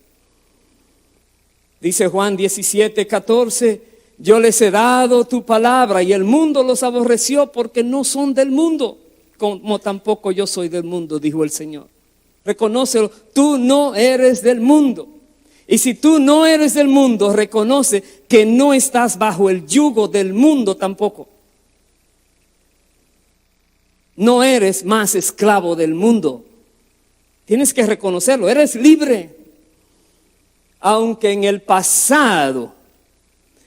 Dice Juan 17:14, yo les he dado tu palabra y el mundo los aborreció porque no son del mundo, como tampoco yo soy del mundo, dijo el Señor. Reconócelo, tú no eres del mundo. Y si tú no eres del mundo, reconoce que no estás bajo el yugo del mundo tampoco. No eres más esclavo del mundo. Tienes que reconocerlo, eres libre. Aunque en el pasado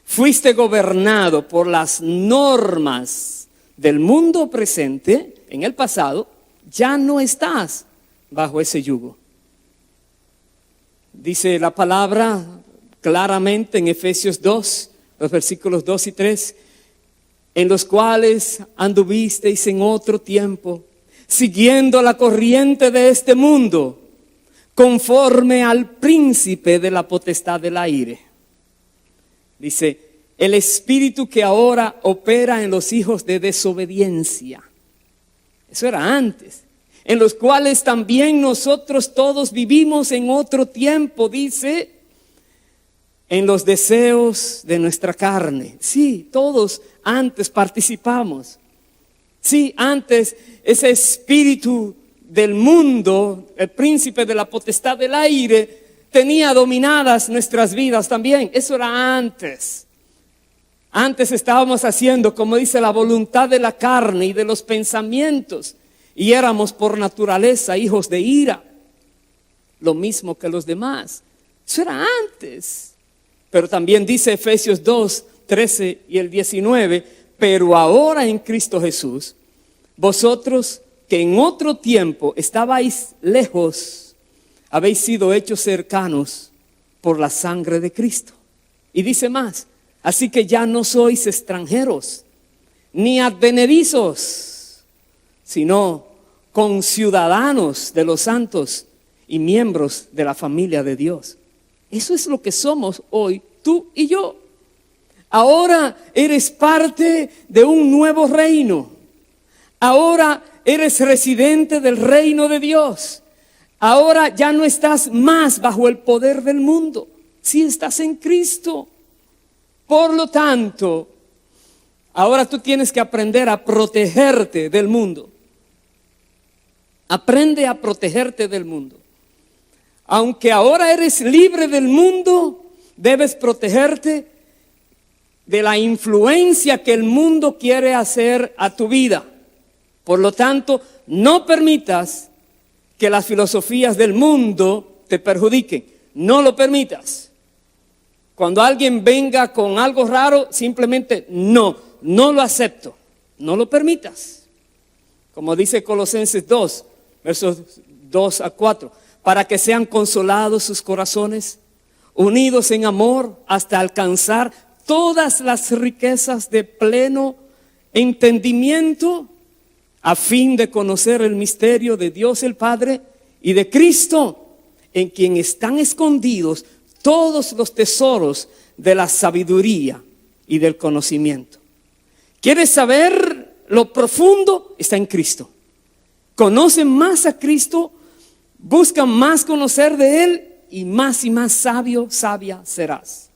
fuiste gobernado por las normas del mundo presente, en el pasado ya no estás bajo ese yugo. Dice la palabra claramente en Efesios 2, los versículos 2 y 3, en los cuales anduvisteis en otro tiempo, siguiendo la corriente de este mundo, conforme al príncipe de la potestad del aire. Dice, el espíritu que ahora opera en los hijos de desobediencia. Eso era antes. En los cuales también nosotros todos vivimos en otro tiempo, dice, en los deseos de nuestra carne. Sí, todos antes participamos. Sí, antes ese espíritu del mundo, el príncipe de la potestad del aire, tenía dominadas nuestras vidas también. Eso era antes. Antes estábamos haciendo, como dice, la voluntad de la carne y de los pensamientos, y éramos por naturaleza hijos de ira, lo mismo que los demás. Eso era antes. Pero también dice Efesios 2, 13 y el 19, pero ahora en Cristo Jesús, vosotros que en otro tiempo estabais lejos, habéis sido hechos cercanos por la sangre de Cristo. Y dice más, así que ya no sois extranjeros, ni advenedizos, sino conciudadanos de los santos y miembros de la familia de Dios. Eso es lo que somos hoy, tú y yo. Ahora eres parte de un nuevo reino. Ahora eres residente del reino de Dios. Ahora ya no estás más bajo el poder del mundo. Si estás en Cristo. Por lo tanto, ahora tú tienes que aprender a protegerte del mundo. Aprende a protegerte del mundo. Aunque ahora eres libre del mundo, debes protegerte de la influencia que el mundo quiere hacer a tu vida. Por lo tanto, no permitas que las filosofías del mundo te perjudiquen. No lo permitas. Cuando alguien venga con algo raro, simplemente no lo acepto. No lo permitas. Como dice Colosenses 2, versos 2 a 4. Para que sean consolados sus corazones, unidos en amor hasta alcanzar todas las riquezas de pleno entendimiento, a fin de conocer el misterio de Dios el Padre y de Cristo, en quien están escondidos todos los tesoros de la sabiduría y del conocimiento. ¿Quieres saber lo profundo? Está en Cristo. Conoce más a Cristo, busca más conocer de Él y más sabia serás.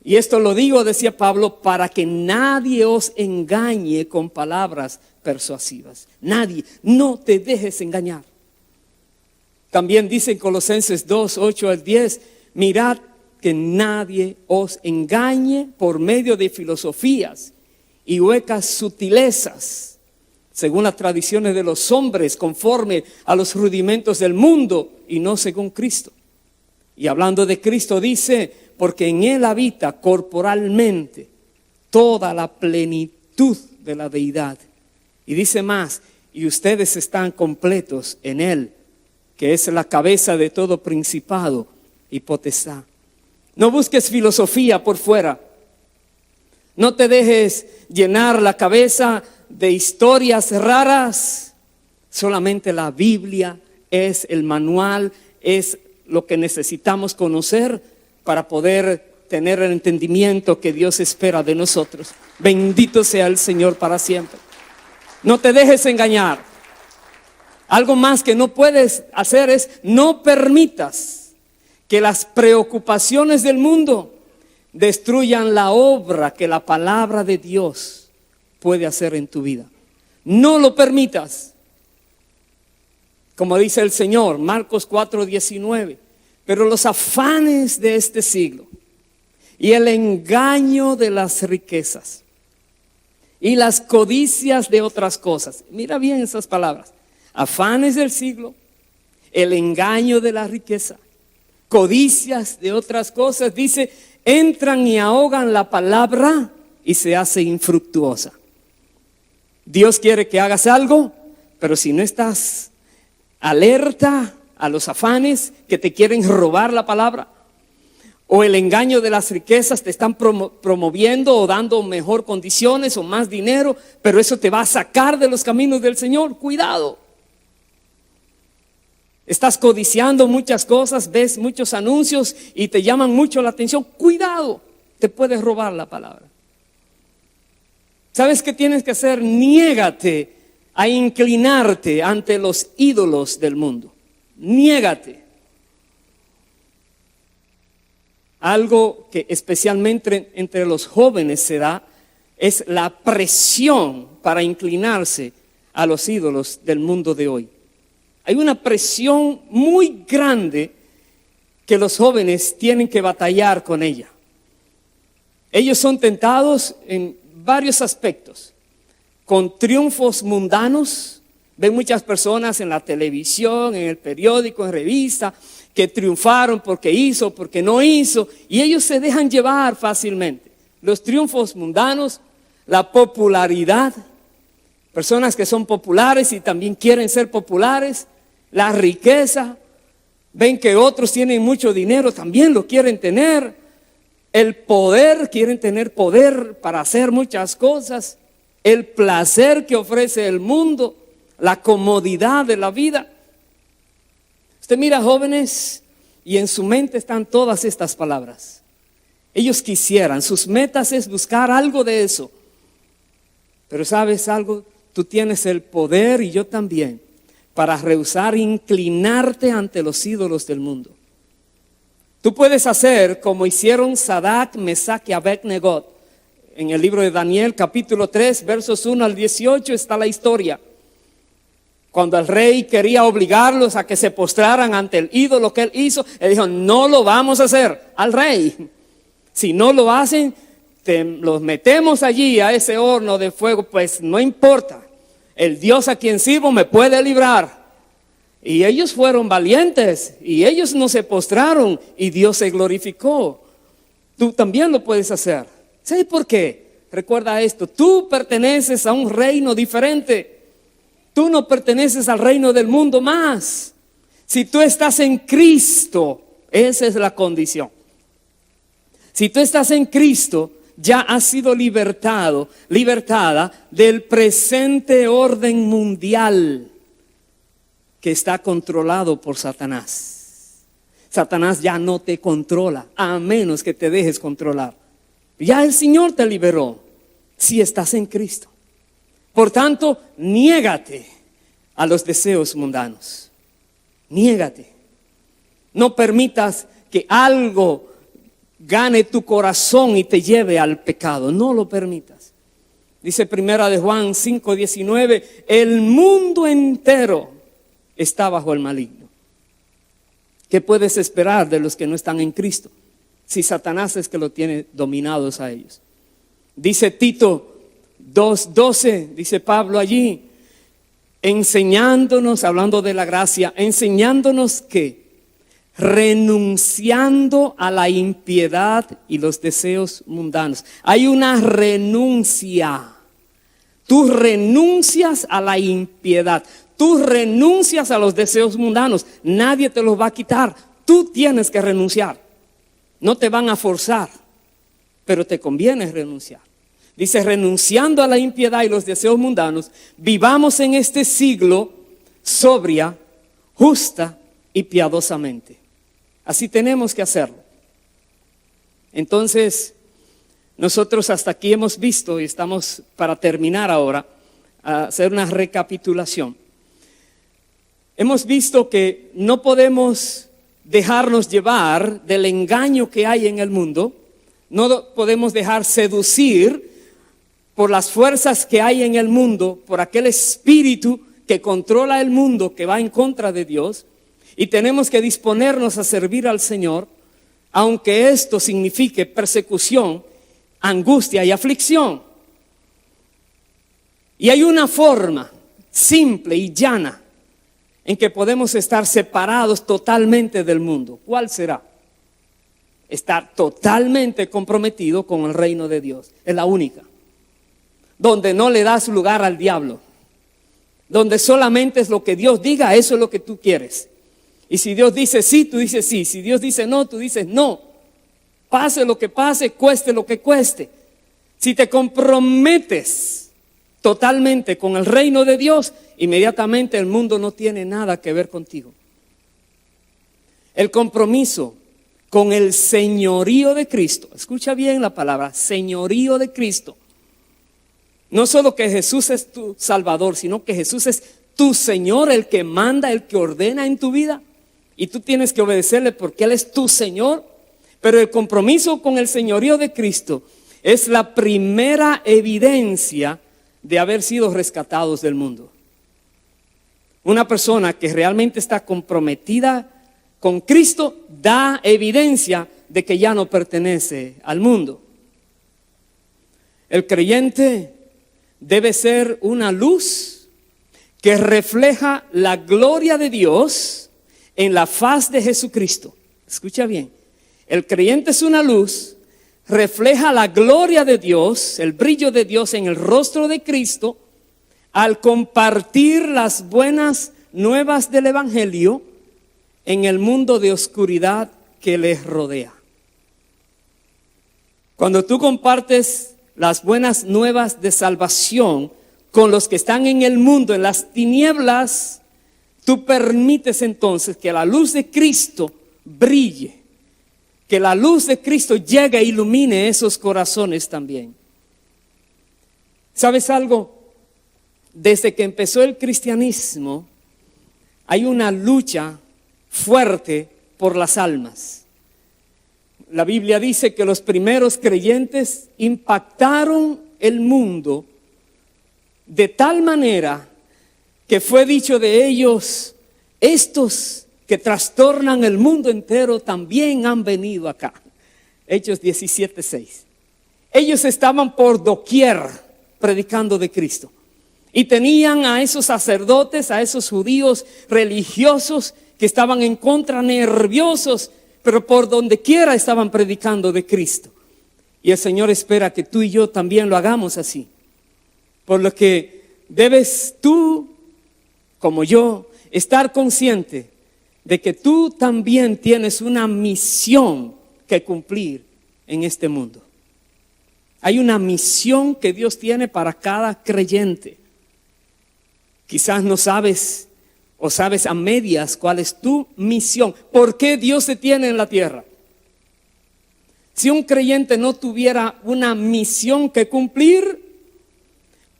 Y esto lo digo, decía Pablo, para que nadie os engañe con palabras persuasivas. Nadie, no te dejes engañar. También dice en Colosenses 2, 8 al 10, mirad que nadie os engañe por medio de filosofías y huecas sutilezas, según las tradiciones de los hombres, conforme a los rudimentos del mundo y no según Cristo. Y hablando de Cristo dice, porque en Él habita corporalmente toda la plenitud de la deidad. Y dice más, y ustedes están completos en Él, que es la cabeza de todo principado y potestad. No busques filosofía por fuera. No te dejes llenar la cabeza de historias raras. Solamente la Biblia es el manual, es lo que necesitamos conocer para poder tener el entendimiento que Dios espera de nosotros. Bendito sea el Señor para siempre. No te dejes engañar. Algo más que no puedes hacer es no permitas que las preocupaciones del mundo destruyan la obra que la palabra de Dios puede hacer en tu vida. No lo permitas. Como dice el Señor, Marcos 4:19, pero los afanes de este siglo y el engaño de las riquezas y las codicias de otras cosas. Mira bien esas palabras. Afanes del siglo, el engaño de la riqueza, codicias de otras cosas, dice, entran y ahogan la palabra y se hace infructuosa. Dios quiere que hagas algo, pero si no estás alerta a los afanes que te quieren robar la palabra, o el engaño de las riquezas te están promoviendo o dando mejor condiciones o más dinero, pero eso te va a sacar de los caminos del Señor. Cuidado. Estás codiciando muchas cosas, ves muchos anuncios y te llaman mucho la atención. Cuidado, te puedes robar la palabra. ¿Sabes qué tienes que hacer? Niégate a inclinarte ante los ídolos del mundo. Niégate. Algo que especialmente entre los jóvenes se da es la presión para inclinarse a los ídolos del mundo de hoy. Hay una presión muy grande que los jóvenes tienen que batallar con ella. Ellos son tentados en varios aspectos, con triunfos mundanos. Ven muchas personas en la televisión, en el periódico, en revista, que triunfaron porque hizo, porque no hizo, y ellos se dejan llevar fácilmente. Los triunfos mundanos, la popularidad, personas que son populares y también quieren ser populares, la riqueza, ven que otros tienen mucho dinero, también lo quieren tener, el poder, quieren tener poder para hacer muchas cosas, el placer que ofrece el mundo, la comodidad de la vida. Usted mira jóvenes y en su mente están todas estas palabras. Ellos quisieran, sus metas es buscar algo de eso. Pero ¿sabes algo? Tú tienes el poder y yo también para rehusar inclinarte ante los ídolos del mundo. Tú puedes hacer como hicieron Sadrach, Mesach y Abed-Nego. En el libro de Daniel capítulo 3 versos 1 al 18 está la historia. Cuando el rey quería obligarlos a que se postraran ante el ídolo que él hizo, él dijo, no lo vamos a hacer al rey. Si no lo hacen, los metemos allí a ese horno de fuego, pues no importa. El Dios a quien sirvo me puede librar. Y ellos fueron valientes y ellos no se postraron y Dios se glorificó. Tú también lo puedes hacer. ¿Sabes por qué? Recuerda esto, tú perteneces a un reino diferente. Tú no perteneces al reino del mundo más. Si tú estás en Cristo, esa es la condición. Si tú estás en Cristo, ya has sido libertada del presente orden mundial que está controlado por Satanás. Satanás ya no te controla, a menos que te dejes controlar. Ya el Señor te liberó, si estás en Cristo. Por tanto, niégate a los deseos mundanos. Niégate. No permitas que algo gane tu corazón y te lleve al pecado. No lo permitas. Dice primera de Juan 5:19, el mundo entero está bajo el maligno. ¿Qué puedes esperar de los que no están en Cristo? Si Satanás es que lo tiene dominados a ellos. Dice Tito 2:12, dice Pablo allí, enseñándonos, hablando de la gracia, enseñándonos que renunciando a la impiedad y los deseos mundanos. Hay una renuncia. Tú renuncias a la impiedad. Tú renuncias a los deseos mundanos. Nadie te los va a quitar. Tú tienes que renunciar. No te van a forzar, pero te conviene renunciar. Dice, renunciando a la impiedad y los deseos mundanos, vivamos en este siglo sobria, justa y piadosamente. Así tenemos que hacerlo. Entonces, nosotros hasta aquí hemos visto, y estamos para terminar ahora, a hacer una recapitulación. Hemos visto que no podemos dejarnos llevar del engaño que hay en el mundo. No podemos dejar seducir por las fuerzas que hay en el mundo, por aquel espíritu que controla el mundo, que va en contra de Dios. Y tenemos que disponernos a servir al Señor, aunque esto signifique persecución, angustia y aflicción. Y hay una forma simple y llana en que podemos estar separados totalmente del mundo. ¿Cuál será? Estar totalmente comprometido con el reino de Dios. Es la única. Donde no le das lugar al diablo. Donde solamente es lo que Dios diga, eso es lo que tú quieres. Y si Dios dice sí, tú dices sí. Si Dios dice no, tú dices no. Pase lo que pase, cueste lo que cueste. Si te comprometes totalmente con el reino de Dios, inmediatamente el mundo no tiene nada que ver contigo. El compromiso con el señorío de Cristo. Escucha bien la palabra, señorío de Cristo. No solo que Jesús es tu Salvador, sino que Jesús es tu Señor, el que manda, el que ordena en tu vida. Y tú tienes que obedecerle porque Él es tu Señor. Pero el compromiso con el señorío de Cristo es la primera evidencia de haber sido rescatados del mundo. Una persona que realmente está comprometida con Cristo da evidencia de que ya no pertenece al mundo. El creyente debe ser una luz que refleja la gloria de Dios en la faz de Jesucristo. Escucha bien, el creyente es una luz, refleja la gloria de Dios, el brillo de Dios en el rostro de Cristo, al compartir las buenas nuevas del Evangelio en el mundo de oscuridad que les rodea. Cuando tú compartes las buenas nuevas de salvación con los que están en el mundo, en las tinieblas, tú permites entonces que la luz de Cristo brille, que la luz de Cristo llegue e ilumine esos corazones también. ¿Sabes algo? Desde que empezó el cristianismo, hay una lucha fuerte por las almas. La Biblia dice que los primeros creyentes impactaron el mundo de tal manera que fue dicho de ellos: estos que trastornan el mundo entero también han venido acá. Hechos 17:6. Ellos estaban por doquier predicando de Cristo. Y tenían a esos sacerdotes, a esos judíos religiosos que estaban en contra, nerviosos, pero por donde quiera estaban predicando de Cristo. Y el Señor espera que tú y yo también lo hagamos así. Por lo que debes tú, como yo, estar consciente de que tú también tienes una misión que cumplir en este mundo. Hay una misión que Dios tiene para cada creyente. Quizás no sabes o sabes a medias cuál es tu misión. ¿Por qué Dios te tiene en la tierra? Si un creyente no tuviera una misión que cumplir,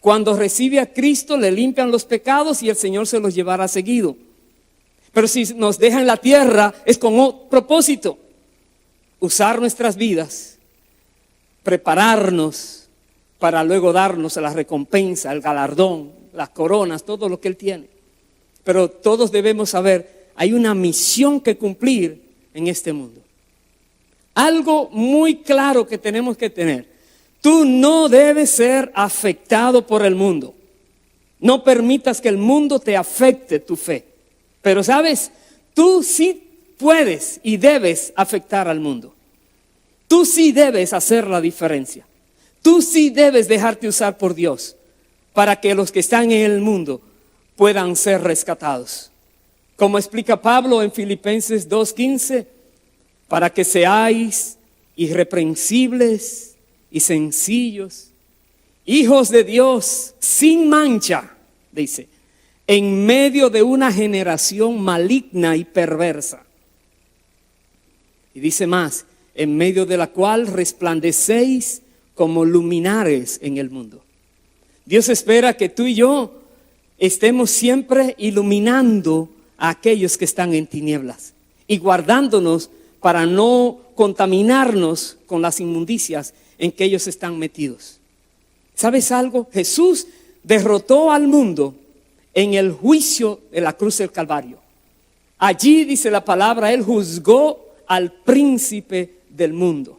cuando recibe a Cristo le limpian los pecados y el Señor se los llevará seguido. Pero si nos deja en la tierra es con un propósito: usar nuestras vidas, prepararnos para luego darnos la recompensa, el galardón, las coronas, todo lo que Él tiene. Pero todos debemos saber, hay una misión que cumplir en este mundo. Algo muy claro que tenemos que tener: tú no debes ser afectado por el mundo. No permitas que el mundo te afecte tu fe. Pero sabes, tú sí puedes y debes afectar al mundo. Tú sí debes hacer la diferencia. Tú sí debes dejarte usar por Dios para que los que están en el mundo puedan ser rescatados. Como explica Pablo en Filipenses 2:15, para que seáis irreprensibles y sencillos, hijos de Dios sin mancha, dice, en medio de una generación maligna y perversa. Y dice más: en medio de la cual resplandecéis como luminares en el mundo. Dios espera que tú y yo estemos siempre iluminando a aquellos que están en tinieblas y guardándonos para no contaminarnos con las inmundicias en que ellos están metidos. ¿Sabes algo? Jesús derrotó al mundo en el juicio de la cruz del Calvario. Allí dice la palabra, Él juzgó al príncipe del mundo.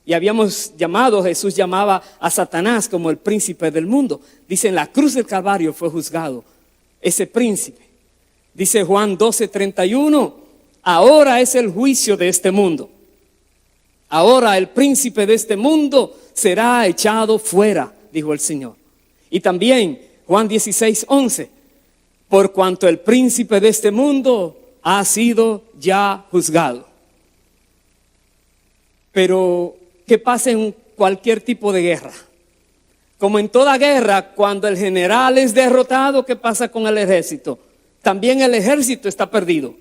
Y Jesús llamaba a Satanás como el príncipe del mundo. Dice, en la cruz del Calvario fue juzgado ese príncipe. Dice Juan 12:31, ahora es el juicio de este mundo. Ahora el príncipe de este mundo será echado fuera, dijo el Señor. Y también Juan 16:11, por cuanto el príncipe de este mundo ha sido ya juzgado. Pero ¿qué pasa en cualquier tipo de guerra? Como en toda guerra, cuando el general es derrotado, ¿qué pasa con el ejército? También el ejército está perdido.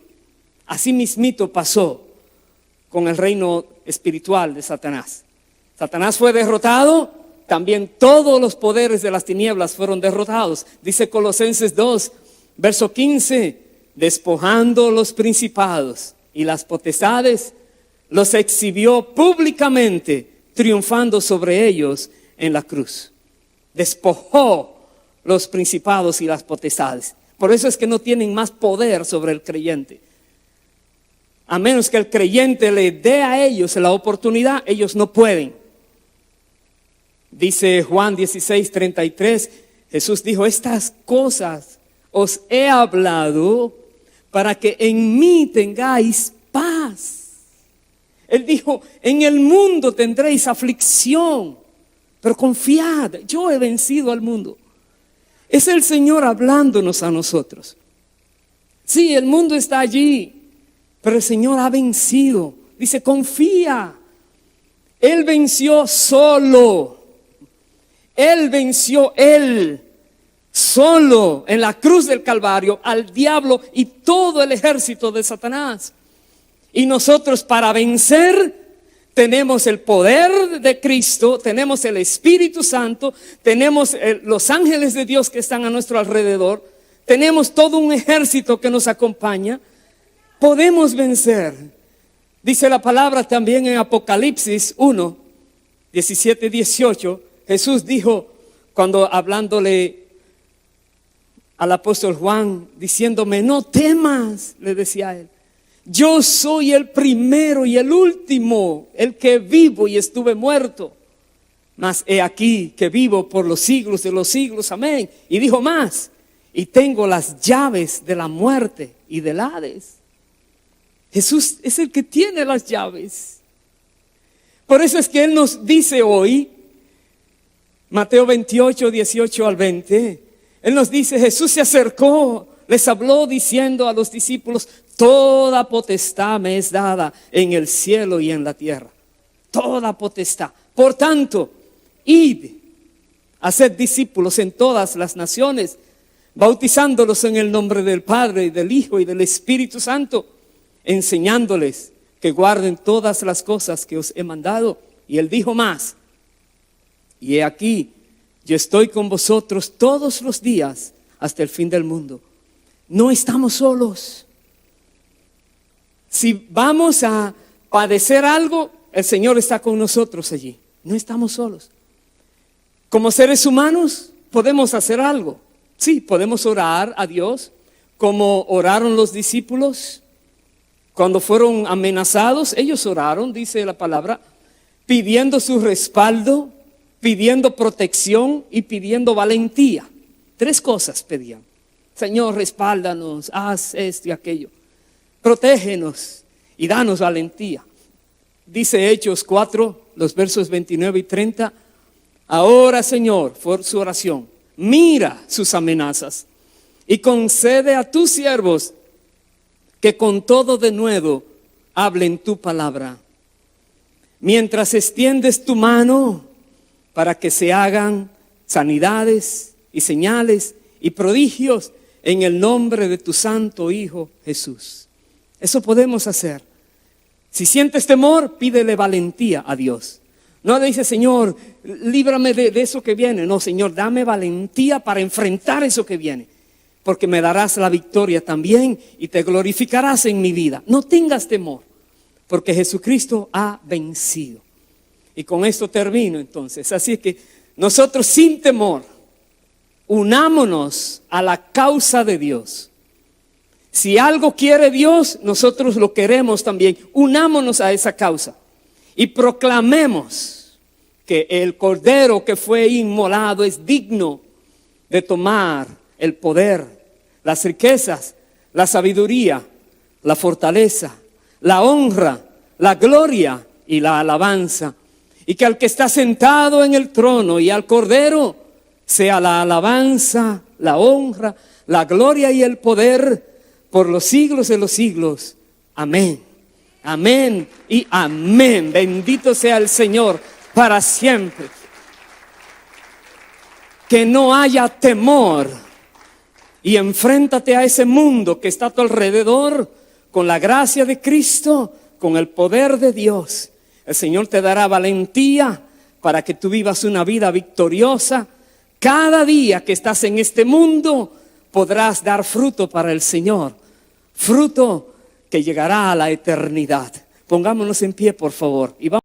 Así mismito pasó con el reino espiritual de Satanás. Satanás fue derrotado, también todos los poderes de las tinieblas fueron derrotados. Dice Colosenses 2, verso 15, despojando los principados y las potestades, los exhibió públicamente, triunfando sobre ellos en la cruz. Despojó los principados y las potestades. Por eso es que no tienen más poder sobre el creyente. A menos que el creyente le dé a ellos la oportunidad, ellos no pueden. Dice Juan 16:33, Jesús dijo: estas cosas os he hablado para que en mí tengáis paz. Él dijo: en el mundo tendréis aflicción, pero confiad, yo he vencido al mundo. Es el Señor hablándonos a nosotros. Sí, el mundo está allí, pero el Señor ha vencido. Dice: confía. Él venció solo. Él venció solo en la cruz del Calvario al diablo y todo el ejército de Satanás. Y nosotros, para vencer, tenemos el poder de Cristo, tenemos el Espíritu Santo, tenemos los ángeles de Dios que están a nuestro alrededor, tenemos todo un ejército que nos acompaña. Podemos vencer. Dice la palabra también en Apocalipsis 1, 17, 18. Jesús dijo, cuando hablándole al apóstol Juan, diciéndome: no temas, le decía a él, yo soy el primero y el último, el que vivo y estuve muerto, mas he aquí que vivo por los siglos de los siglos, amén. Y dijo más: y tengo las llaves de la muerte y del Hades. Jesús es el que tiene las llaves. Por eso es que Él nos dice hoy, Mateo 28, 18 al 20, Él nos dice: Jesús se acercó, les habló diciendo a los discípulos: toda potestad me es dada en el cielo y en la tierra. Toda potestad. Por tanto, id, haced discípulos en todas las naciones, bautizándolos en el nombre del Padre, y del Hijo y del Espíritu Santo, enseñándoles que guarden todas las cosas que os he mandado. Y Él dijo más: y he aquí, yo estoy con vosotros todos los días hasta el fin del mundo. No estamos solos. Si vamos a padecer algo, el Señor está con nosotros allí. No estamos solos. Como seres humanos podemos hacer algo. Sí, podemos orar a Dios como oraron los discípulos cuando fueron amenazados. Ellos oraron, dice la palabra, pidiendo su respaldo, pidiendo protección y pidiendo valentía. 3 cosas pedían: Señor, respáldanos, haz esto y aquello, protégenos y danos valentía. Dice Hechos 4, los versos 29 y 30: ahora, Señor, por su oración, mira sus amenazas y concede a tus siervos que con todo denuedo hablen tu palabra, mientras extiendes tu mano para que se hagan sanidades y señales y prodigios en el nombre de tu santo Hijo Jesús. Eso podemos hacer. Si sientes temor, pídele valentía a Dios. No le dices: Señor, líbrame de eso que viene. No, Señor, dame valentía para enfrentar eso que viene, porque me darás la victoria también y te glorificarás en mi vida. No tengas temor, porque Jesucristo ha vencido. Y con esto termino entonces. Así que nosotros, sin temor, unámonos a la causa de Dios. Si algo quiere Dios, nosotros lo queremos también. Unámonos a esa causa y proclamemos que el Cordero que fue inmolado es digno de tomar el poder, las riquezas, la sabiduría, la fortaleza, la honra, la gloria y la alabanza. Y que al que está sentado en el trono y al Cordero sea la alabanza, la honra, la gloria y el poder por los siglos de los siglos. Amén. Amén y amén. Bendito sea el Señor para siempre. Que no haya temor y enfréntate a ese mundo que está a tu alrededor con la gracia de Cristo, con el poder de Dios. El Señor te dará valentía para que tú vivas una vida victoriosa. Cada día que estás en este mundo podrás dar fruto para el Señor, fruto que llegará a la eternidad. Pongámonos en pie, por favor, y vamos.